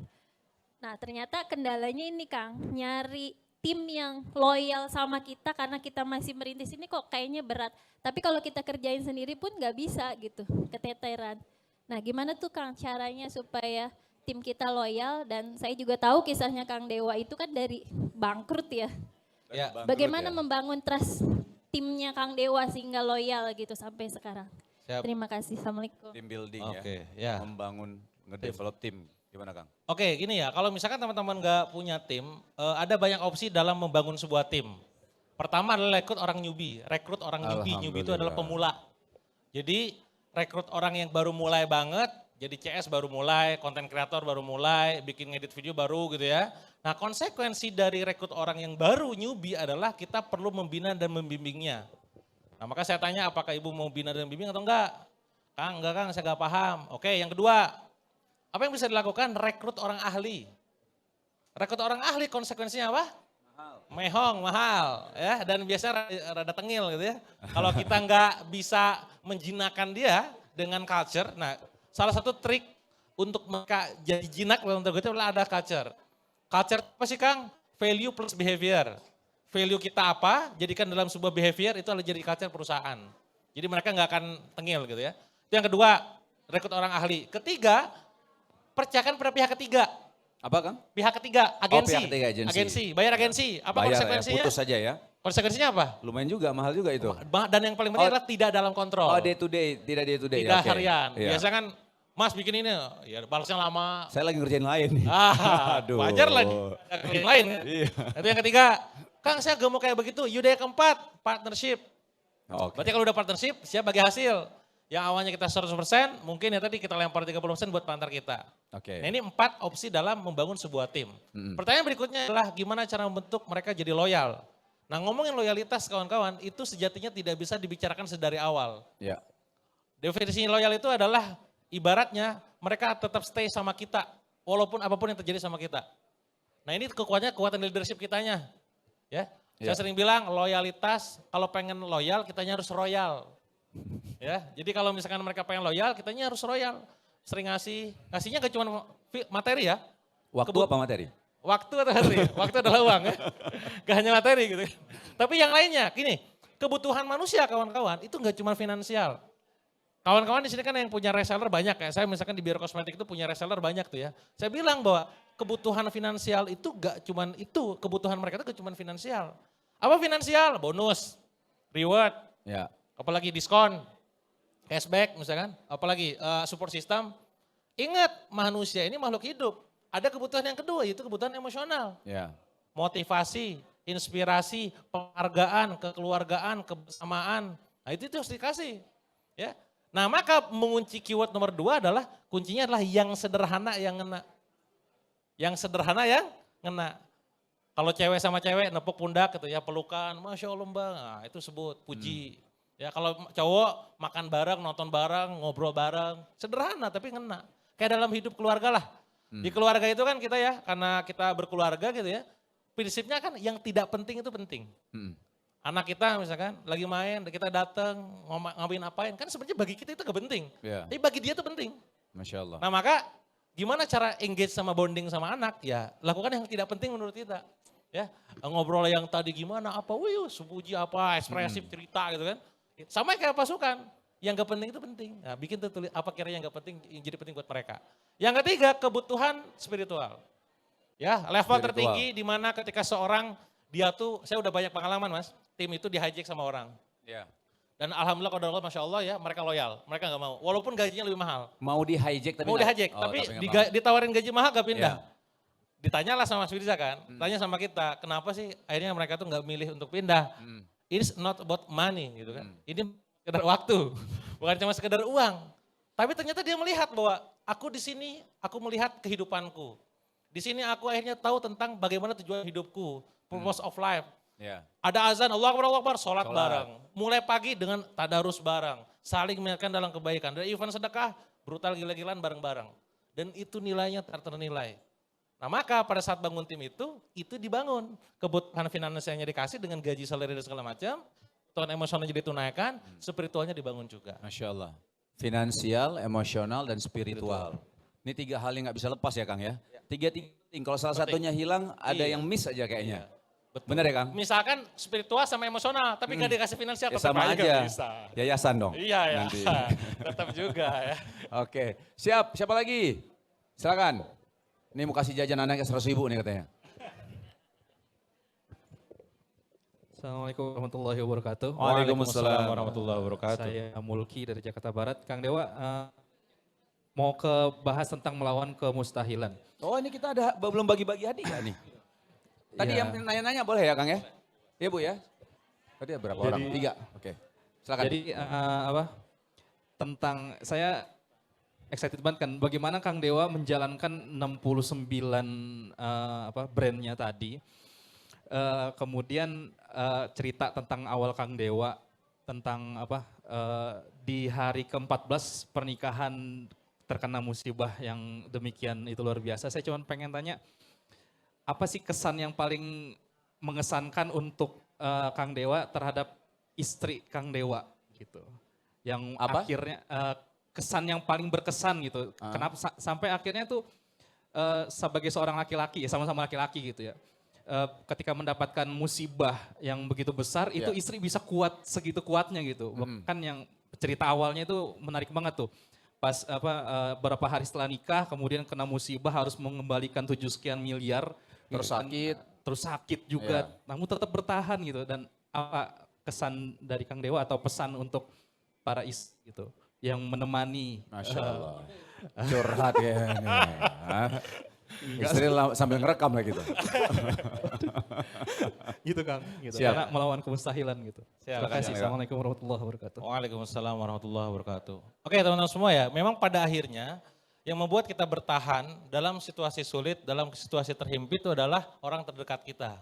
Nah ternyata kendalanya ini Kang, nyari tim yang loyal sama kita karena kita masih merintis ini kok kayaknya berat. Tapi kalau kita kerjain sendiri pun nggak bisa gitu, keteteran. Nah gimana tuh Kang caranya supaya tim kita loyal dan saya juga tahu kisahnya Kang Dewa itu kan dari bangkrut ya. Ya. Bagaimana membangun trust timnya Kang Dewa sehingga loyal gitu sampai sekarang. Siap. Terima kasih, Assalamualaikum. Tim building Oke, ya. Membangun, ngedevelop tim. Gimana Kang? Oke, gini ya, kalau misalkan teman-teman nggak punya tim, ada banyak opsi dalam membangun sebuah tim. Pertama adalah rekrut orang newbie. Newbie itu adalah pemula. Jadi rekrut orang yang baru mulai banget, jadi CS baru mulai, konten kreator baru mulai, bikin ngedit video baru gitu ya. Nah konsekuensi dari rekrut orang yang baru newbie adalah kita perlu membina dan membimbingnya. Nah maka saya tanya apakah ibu mau bina dan bimbing atau enggak? Kang, enggak Kang, saya enggak paham. Oke, yang kedua, apa yang bisa dilakukan? Rekrut orang ahli. Rekrut orang ahli konsekuensinya apa? Mehong, mahal. Ya, dan biasanya rada tengil gitu ya. Kalau kita enggak bisa menjinakkan dia dengan culture, nah salah satu trik untuk mereka jadi jinak dalam tanda kutip adalah ada culture. Culture apa sih Kang? Value plus behavior. Value kita apa, jadikan dalam sebuah behavior itu adalah jadi culture perusahaan. Jadi mereka nggak akan tengil gitu ya. Itu yang kedua, rekrut orang ahli. Ketiga, percayakan pada pihak ketiga. Apa Kang? Pihak ketiga, agensi. Pihak ketiga, agensi. Bayar agensi. Apa Bayar konsekuensinya? ya, putus saja ya. Konsekuensinya apa? Lumayan juga, mahal juga itu. Dan yang paling penting adalah tidak dalam kontrol. Oh day to day, tidak day to day. Tidak Oke. harian. Iya. Biasanya kan Mas bikin ini, ya balasnya lama. Saya lagi ngerjain lain nih. Aduh. Wajar lah yang lain. Iya. Itu yang ketiga, Kang saya gak mau kayak begitu. Yaudah yang keempat, partnership. Oke. Berarti kalau udah partnership, siap bagi hasil. Yang awalnya kita 100%, mungkin ya tadi kita lempar 30% buat partner kita. Oke. Nah ini 4 opsi dalam membangun sebuah tim. Pertanyaan berikutnya adalah gimana cara membentuk mereka jadi loyal. Nah ngomongin loyalitas kawan-kawan, itu sejatinya tidak bisa dibicarakan sedari awal. Ya. Definisi loyal itu adalah ibaratnya mereka tetap stay sama kita, walaupun apapun yang terjadi sama kita. Nah ini kekuatan leadership kitanya. Ya, Ya. saya sering bilang loyalitas, kalau pengen loyal kitanya harus royal. Ya, jadi kalau misalkan mereka pengen loyal, kitanya harus royal. Sering ngasihnya gak cuma materi ya. Waktu apa materi? Waktu atau materi? Waktu adalah uang ya. Gak hanya materi gitu. Tapi yang lainnya, gini, kebutuhan manusia kawan-kawan itu gak cuma finansial. Kawan-kawan di sini kan yang punya reseller banyak ya. Saya misalkan di biro kosmetik itu punya reseller banyak tuh ya. Saya bilang bahwa kebutuhan finansial itu gak cuman itu, kebutuhan mereka itu gak cuman finansial. Apa finansial? Bonus, reward, Ya. apalagi diskon, cashback misalkan, apalagi support system. Ingat manusia ini makhluk hidup. Ada kebutuhan yang kedua yaitu kebutuhan emosional. Ya. Motivasi, inspirasi, penghargaan, kekeluargaan, kebersamaan. Nah itu harus dikasih. Ya. Nah maka mengunci keyword nomor 2 adalah kuncinya adalah yang sederhana yang ngena. Yang sederhana yang ngena. Kalau cewek sama cewek nepuk pundak gitu ya pelukan, Masya Allah Mbak, nah, itu sebut puji. Ya kalau cowok makan bareng, nonton bareng, ngobrol bareng, sederhana tapi ngena. Kayak dalam hidup keluarga lah. Di keluarga itu kan kita ya, karena kita berkeluarga gitu ya, prinsipnya kan yang tidak penting itu penting. Anak kita misalkan lagi main, kita datang ngapain apain, kan sebenarnya bagi kita itu gak penting. Ya. Tapi bagi dia itu penting. Masya Allah. Nah maka gimana cara engage sama bonding sama anak? Ya lakukan yang tidak penting menurut kita. Ya ngobrol yang tadi gimana, apa, wih sepuji apa, ekspresif cerita gitu kan. Sama kayak pasukan, yang gak penting itu penting. Nah, bikin tuh apa kira yang gak penting, yang jadi penting buat mereka. Yang ketiga, kebutuhan spiritual. Ya, level tertinggi di mana ketika seorang, dia tuh, saya udah banyak pengalaman mas, tim itu di hijack sama orang. Ya. Dan alhamdulillah kalau Allah, Masya Allah ya, mereka loyal. Mereka gak mau, walaupun gajinya lebih mahal. Mau di hijack tapi Mau di hijack, tapi ditawarin gaji mahal gak pindah. Ditanyalah sama Mas Firza kan, tanya sama kita, kenapa sih akhirnya mereka tuh gak milih untuk pindah. It's not about money gitu kan. Ini sekedar waktu, bukan cuma sekedar uang. Tapi ternyata dia melihat bahwa aku di sini, aku melihat kehidupanku. Di sini aku akhirnya tahu tentang bagaimana tujuan hidupku, purpose of life. Ya. Ada azan, Allah Akbar, sholat bareng. Mulai pagi dengan tadarus bareng. Saling mengingatkan dalam kebaikan. Dan event sedekah, brutal gila-gilaan bareng-bareng. Dan itu nilainya ternilai. Nah maka pada saat bangun tim itu dibangun. Kebutuhan finansialnya dikasih dengan gaji salary dan segala macam. Kebutuhan emosionalnya ditunaikan, spiritualnya dibangun juga. Masya Allah. Finansial, emosional, dan spiritual. Ini 3 hal yang gak bisa lepas ya Kang ya. 3 penting. Kalau salah satunya hilang, ada yang miss aja kayaknya. Betul. Benar ya Kang? Misalkan spiritual sama emosional, tapi gak dikasih finansial. Ya tetap sama nggak aja. bisa. Yayasan dong. Iya ya, nanti. tetap juga ya. Oke, siap. Siapa lagi? Silakan. Ini mau kasih jajan anaknya 100.000 nih katanya. Assalamualaikum warahmatullahi wabarakatuh. Waalaikumsalam warahmatullahi wabarakatuh. Saya Mulki dari Jakarta Barat. Kang Dewa, mau ke bahas tentang melawan kemustahilan. Oh ini kita ada belum bagi-bagi hadiah nih. Tadi Iya. yang nanya-nanya boleh ya Kang ya? Iya Bu ya? Tadi ada berapa orang? 3. Oke. Silakan. Jadi tentang saya excited banget kan bagaimana Kang Dewa menjalankan 69 brandnya tadi. Kemudian cerita tentang awal Kang Dewa tentang di hari ke-14 pernikahan terkena musibah yang demikian itu luar biasa. Saya cuma pengen tanya apa sih kesan yang paling mengesankan untuk Kang Dewa terhadap istri Kang Dewa gitu. Yang Apa? akhirnya kesan yang paling berkesan gitu. Kenapa sampai akhirnya tuh sebagai seorang laki-laki ya sama-sama laki-laki gitu ya. Ketika mendapatkan musibah yang begitu besar itu istri bisa kuat segitu kuatnya gitu. Bahkan yang cerita awalnya itu menarik banget tuh. Pas beberapa hari setelah nikah kemudian kena musibah harus mengembalikan 7 sekian miliar. Terus sakit juga. Namun tetap bertahan gitu. Dan apa kesan dari Kang Dewa atau pesan untuk para istri gitu yang menemani Masya Allah. Curhat ya. Istri sambil ngerekam lagi tuh. Gitu Kang. Gitu. Siap. Karena melawan kemustahilan gitu. Siap, Terima kasih. Kang. Assalamualaikum warahmatullahi wabarakatuh. Waalaikumsalam warahmatullahi wabarakatuh. Oke teman-teman semua ya, memang pada akhirnya yang membuat kita bertahan dalam situasi sulit, dalam situasi terhimpit itu adalah orang terdekat kita.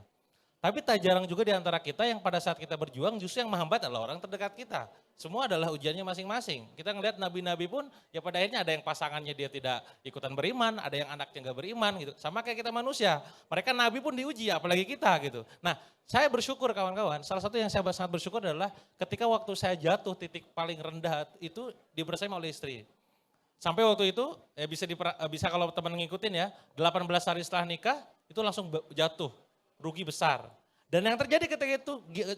Tapi tak jarang juga di antara kita yang pada saat kita berjuang justru yang menghambat adalah orang terdekat kita. Semua adalah ujiannya masing-masing. Kita ngelihat nabi-nabi pun ya pada akhirnya ada yang pasangannya dia tidak ikutan beriman, ada yang anaknya nggak beriman gitu. Sama kayak kita manusia, mereka nabi pun diuji apalagi kita gitu. Nah saya bersyukur kawan-kawan, salah satu yang saya sangat bersyukur adalah ketika waktu saya jatuh titik paling rendah itu dibersama oleh istri. Sampai waktu itu ya bisa kalau teman ngikutin ya, 18 hari setelah nikah itu langsung jatuh, rugi besar. Dan yang terjadi ketika itu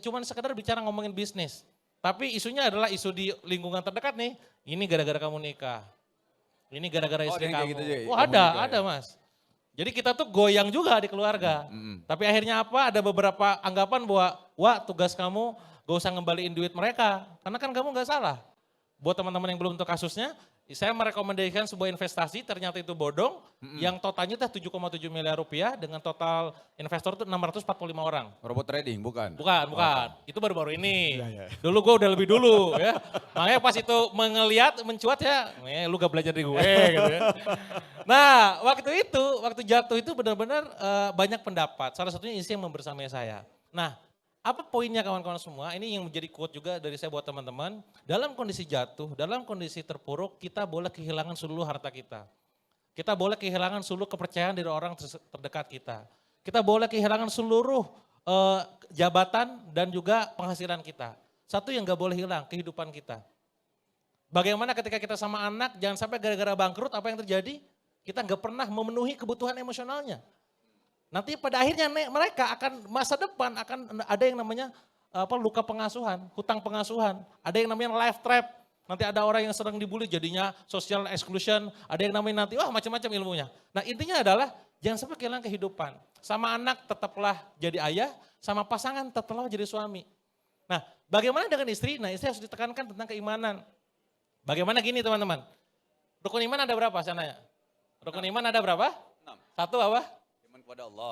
cuman sekedar bicara ngomongin bisnis. Tapi isunya adalah isu di lingkungan terdekat nih, ini gara-gara kamu nikah. Ini gara-gara istri kayak kamu. gitu juga, Oh kamu nikah ada ya? Mas. Jadi kita tuh goyang juga di keluarga. Tapi akhirnya apa? Ada beberapa anggapan bahwa, wah tugas kamu gak usah ngembaliin duit mereka. Karena kan kamu gak salah. Buat teman-teman yang belum tahu kasusnya, saya merekomendasikan sebuah investasi, ternyata itu bodong, yang totalnya 7,7 miliar rupiah dengan total investor itu 645 orang. Robot trading bukan? Bukan. Itu baru-baru ini. Dulu gue udah lebih dulu ya. Makanya pas itu mencuat ya, lu gak belajar dari gue gitu ya. Nah waktu jatuh itu benar-benar banyak pendapat. Salah satunya istri yang membersamai saya. Nah apa poinnya kawan-kawan semua? Ini yang menjadi quote juga dari saya buat teman-teman. Dalam kondisi jatuh, dalam kondisi terpuruk, kita boleh kehilangan seluruh harta kita. Kita boleh kehilangan seluruh kepercayaan dari orang terdekat kita. Kita boleh kehilangan seluruh jabatan dan juga penghasilan kita. Satu yang gak boleh hilang, kehidupan kita. Bagaimana ketika kita sama anak, jangan sampai gara-gara bangkrut apa yang terjadi? Kita gak pernah memenuhi kebutuhan emosionalnya. Nanti pada akhirnya mereka akan masa depan akan ada yang namanya luka pengasuhan, hutang pengasuhan. Ada yang namanya life trap. Nanti ada orang yang sedang dibully jadinya social exclusion. Ada yang namanya nanti macam-macam ilmunya. Nah intinya adalah jangan sampai kehilangan kehidupan. Sama anak tetaplah jadi ayah, sama pasangan tetaplah jadi suami. Nah bagaimana dengan istri? Nah istri harus ditekankan tentang keimanan. Bagaimana gini teman-teman? Rukun iman ada berapa saya nanya? Rukun iman ada berapa? 6. Satu apa? Iman kepada Allah.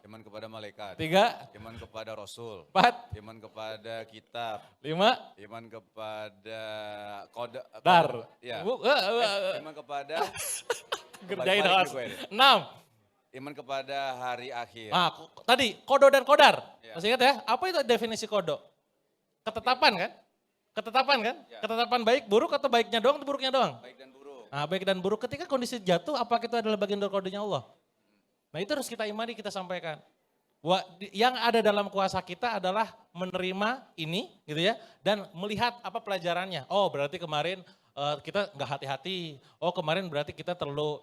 2, Iman kepada malaikat. 3, Iman kepada Rasul. 4, Iman kepada kitab. 5, Iman kepada kode. dar. Ya. Bu- Iman kepada Gerjain balik-balik host. gue ini. 6. Iman kepada hari akhir. Tadi kodo dan kodar. Ya. Masih ingat ya? Apa itu definisi kodo? Ketetapan kan? Ketetapan kan? Ya. Ketetapan baik buruk atau baiknya doang atau buruknya doang? Baik dan buruk. Nah, baik dan buruk ketika kondisi jatuh, apakah itu adalah bagian dari kodenya Allah? Nah itu harus kita imani, kita sampaikan. Bahwa yang ada dalam kuasa kita adalah menerima ini gitu ya. Dan melihat apa pelajarannya. Oh berarti kemarin kita nggak hati-hati. Oh kemarin berarti kita terlalu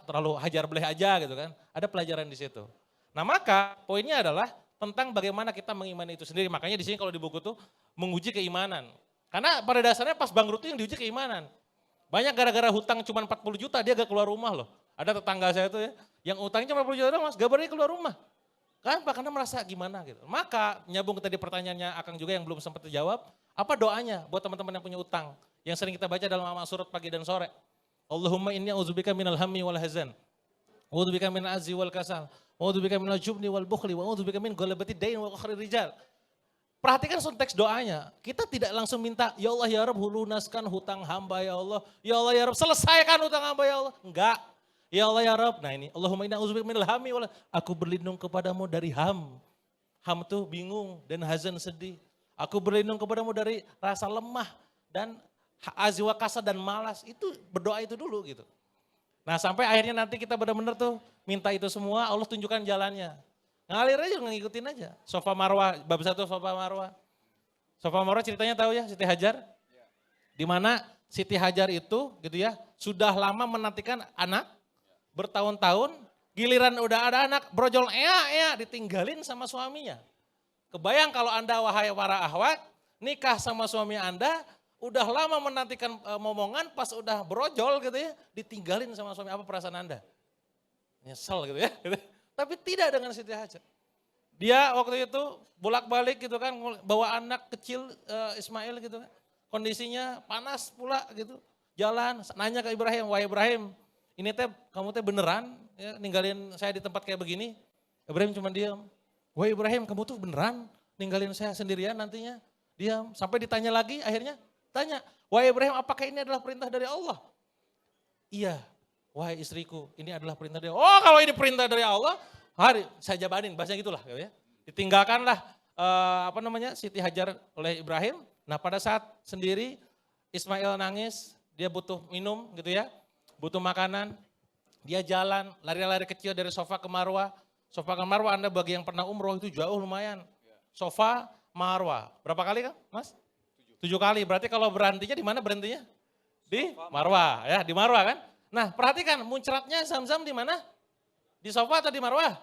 terlalu hajar beleh aja gitu kan. Ada pelajaran di situ. Nah maka poinnya adalah tentang bagaimana kita mengimani itu sendiri. Makanya di sini kalau di buku tuh menguji keimanan. Karena pada dasarnya pas bangkrut itu yang diuji keimanan. Banyak gara-gara hutang cuma 40 juta dia gak keluar rumah loh. Ada tetangga saya tuh ya, yang utangnya cuma 40 juta doang mas, gak berani keluar rumah. Kenapa? Karena merasa gimana gitu. Maka nyambung ke tadi pertanyaannya Akang juga yang belum sempat terjawab, apa doanya buat teman-teman yang punya utang? Yang sering kita baca dalam amal surat pagi dan sore. Allahumma inni a'udzubika minal hammi wal hazan. A'udzubika minal azzi wal kasal. A'udzubika minal jubni wal bukhli. A'udzubika min ghalabati dain wa qakhri rijal. Perhatikan konteks doanya. Kita tidak langsung minta, ya Allah ya Rabb lunaskan hutang hamba ya Allah. Ya Allah ya Rabb selesaikan hutang hamba ya Allah. Enggak. Ya Allah ya Rabb. Nah ini, Allahumma inna a'udzubika minal hammi wal aku berlindung kepadamu dari ham. Ham tuh bingung dan hazan sedih. Aku berlindung kepadamu dari rasa lemah dan azwa kasa dan malas. Itu berdoa itu dulu gitu. Nah sampai akhirnya nanti kita benar-benar tuh minta itu semua, Allah tunjukkan jalannya. Ngalir aja, ngikutin aja. Sofa Marwah, bab 1 Sofa Marwah. Sofa Marwah ceritanya tahu ya, Siti Hajar? Di mana Siti Hajar itu gitu ya, sudah lama menantikan anak, bertahun-tahun, giliran udah ada anak, brojol ditinggalin sama suaminya. Kebayang kalau Anda wahai para ahwat, nikah sama suami Anda, udah lama menantikan momongan, pas udah brojol gitu ya, ditinggalin sama suami, apa perasaan Anda? Nyesel gitu ya. Tapi tidak dengan Siti Hajar. Dia waktu itu bolak-balik gitu kan, bawa anak kecil Ismail gitu kan. Kondisinya panas pula gitu. jalan, nanya ke Ibrahim, wah Ibrahim, ini teh kamu teh beneran ya, ninggalin saya di tempat kayak begini? Ibrahim cuma diam. Wah Ibrahim, kamu tuh beneran ninggalin saya sendirian nantinya? Diam. Sampai ditanya lagi, akhirnya tanya, wah Ibrahim, apakah ini adalah perintah dari Allah? Iya, wahai istriku, ini adalah perintah dari Allah. Oh kalau ini perintah dari Allah, hari saya jabanin, bahasanya gitulah ya. Ditinggalkanlah Siti Hajar oleh Ibrahim. Nah pada saat sendiri Ismail nangis, dia butuh minum gitu ya, butuh makanan. Dia jalan, lari-lari kecil dari Sofa ke Marwah. Sofa ke Marwah, Anda bagi yang pernah umroh itu jauh lumayan. Sofa, Marwah. Berapa kali kan Mas? 7 kali, berarti kalau berhentinya di mana berhentinya? Di Marwah ya, di Marwah kan. Nah perhatikan muncratnya Zam-Zam di mana? Di Sofa atau di Marwah?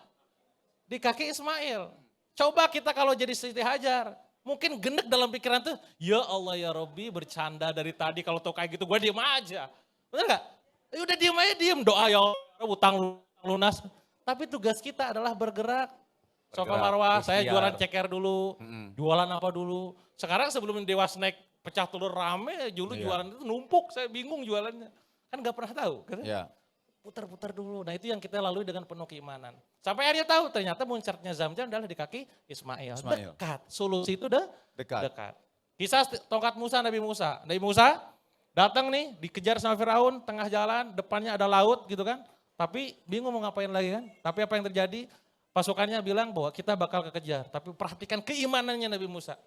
Di kaki Ismail. Coba kita kalau jadi Siti Hajar, mungkin gendek dalam pikiran tuh, ya Allah ya Robbi bercanda dari tadi kalau tau kayak gitu gue diem aja. Bener gak? Ya udah diem aja diem, doa ya Allah, utang lunas. Tapi tugas kita adalah bergerak. Sofa Marwah, saya jualan ceker dulu, jualan apa dulu. Sekarang sebelum Dewa Snack pecah telur rame, dulu jualan itu numpuk, saya bingung jualannya. Kan gak pernah tahu. Kan? Ya. Putar-putar dulu. Nah itu yang kita lalui dengan penuh keimanan. Sampai akhirnya tahu ternyata muncratnya Zam-Zam adalah di kaki Ismail. Dekat. Solusi itu udah dekat. Kisah tongkat Musa, Nabi Musa. Nabi Musa datang nih dikejar sama Firaun tengah jalan, depannya ada laut gitu kan. Tapi bingung mau ngapain lagi kan. Tapi apa yang terjadi? Pasukannya bilang bahwa kita bakal kekejar. Tapi perhatikan keimanannya Nabi Musa.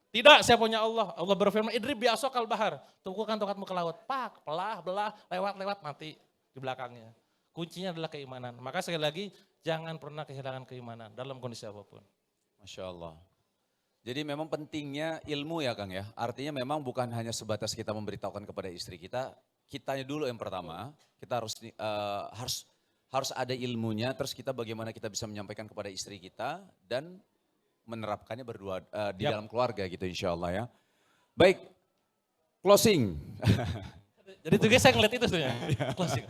Tidak, saya punya Allah. Allah berfirman, idrib bi'asokal bahar. Tukulkan tongkatmu ke laut. Pak, belah, lewat, mati di belakangnya. Kuncinya adalah keimanan. Maka sekali lagi, jangan pernah kehilangan keimanan dalam kondisi apapun. Masya Allah. Jadi memang pentingnya ilmu ya Kang ya. Artinya memang bukan hanya sebatas kita memberitahukan kepada istri kita, kitanya dulu yang pertama, kita harus ada ilmunya, terus kita bagaimana kita bisa menyampaikan kepada istri kita dan menerapkannya berdua di dalam keluarga gitu insya Allah ya. Baik, closing. Jadi tuh guys saya ngeliat itu sebenarnya. Closing.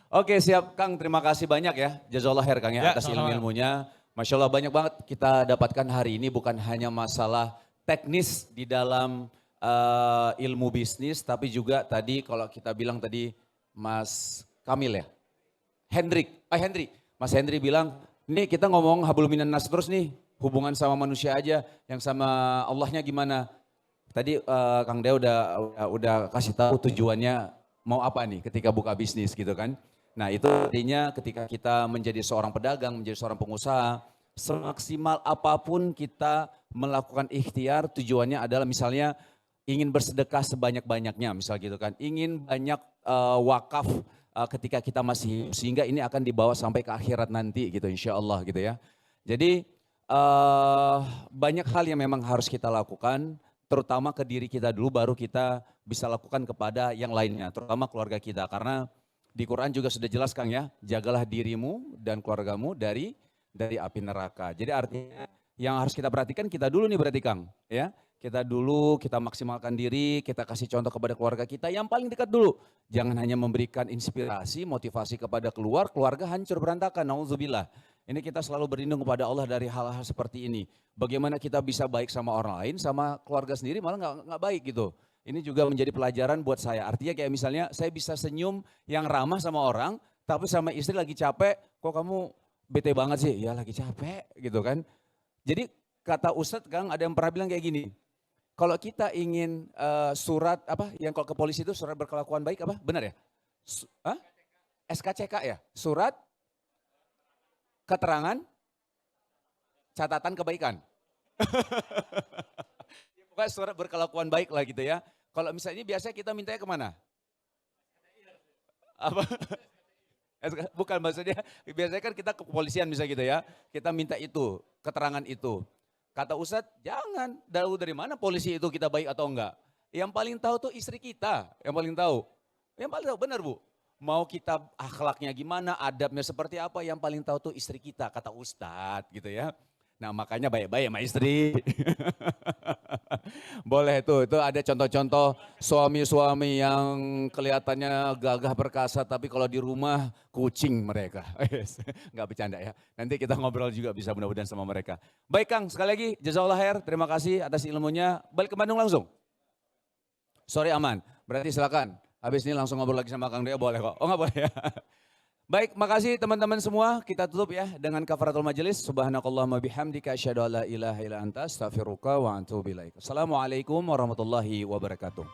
Oke siap Kang, terima kasih banyak ya. Jazakallah khair Kang ya atas ilmu-ilmunya. Masya Allah banyak banget kita dapatkan hari ini bukan hanya masalah teknis di dalam ilmu bisnis, tapi juga tadi kalau kita bilang tadi Mas Kamil ya, Mas Hendrik bilang, ini kita ngomong hablum minan nas terus nih, hubungan sama manusia aja, yang sama Allahnya gimana? Tadi Kang Dea udah kasih tahu tujuannya mau apa nih ketika buka bisnis gitu kan. Nah itu artinya ketika kita menjadi seorang pedagang, menjadi seorang pengusaha, semaksimal apapun kita melakukan ikhtiar, tujuannya adalah misalnya ingin bersedekah sebanyak-banyaknya misal gitu kan. Ingin banyak wakaf ketika kita masih hidup, sehingga ini akan dibawa sampai ke akhirat nanti gitu insya Allah gitu ya. Jadi banyak hal yang memang harus kita lakukan, terutama ke diri kita dulu baru kita bisa lakukan kepada yang lainnya, terutama keluarga kita. Karena di Quran juga sudah jelas Kang ya, jagalah dirimu dan keluargamu dari api neraka. Jadi artinya yang harus kita perhatikan kita dulu nih berarti Kang ya. Kita dulu, kita maksimalkan diri, kita kasih contoh kepada keluarga kita yang paling dekat dulu. Jangan hanya memberikan inspirasi, motivasi kepada keluarga hancur berantakan, nauzubillah. Ini kita selalu berlindung kepada Allah dari hal-hal seperti ini. Bagaimana kita bisa baik sama orang lain, sama keluarga sendiri malah nggak baik gitu. Ini juga menjadi pelajaran buat saya. Artinya kayak misalnya saya bisa senyum yang ramah sama orang, tapi sama istri lagi capek, kok kamu bete banget sih? Ya lagi capek gitu kan. Jadi kata Ustadz Kang ada yang pernah bilang kayak gini, kalau kita ingin surat apa yang kalau ke polisi itu surat berkelakuan baik apa? Benar ya? SKCK ya? Surat keterangan catatan kebaikan. Bukan surat berkelakuan baik lah gitu ya. Kalau misalnya biasanya kita mintanya kemana? Apa? Bukan maksudnya, biasanya kan kita ke kepolisian misalnya gitu ya. Kita minta itu, keterangan itu. Kata Ustadz, jangan. Dari mana polisi itu kita baik atau enggak? Yang paling tahu tuh istri kita, yang paling tahu. Yang paling tahu, benar Bu. Mau kita akhlaknya gimana, adabnya seperti apa, yang paling tahu tuh istri kita, kata Ustadz gitu ya. Nah makanya baik-baik sama istri. Boleh tuh, itu ada contoh-contoh suami-suami yang kelihatannya gagah perkasa tapi kalau di rumah kucing mereka. Nggak bercanda ya, nanti kita ngobrol juga bisa mudah-mudahan sama mereka. Baik Kang, sekali lagi jazakallah khair, terima kasih atas ilmunya. Balik ke Bandung langsung? Sore aman, berarti silakan. Habis ini langsung ngobrol lagi sama Kang Dewa boleh kok. Oh nggak boleh ya. Baik, makasih teman-teman semua. Kita tutup ya dengan kafaratul majelis. Subhanakallahumma bihamdika asyhadu an la ilaha illa anta astaghfiruka wa atubu ilaik. Assalamualaikum warahmatullahi wabarakatuh.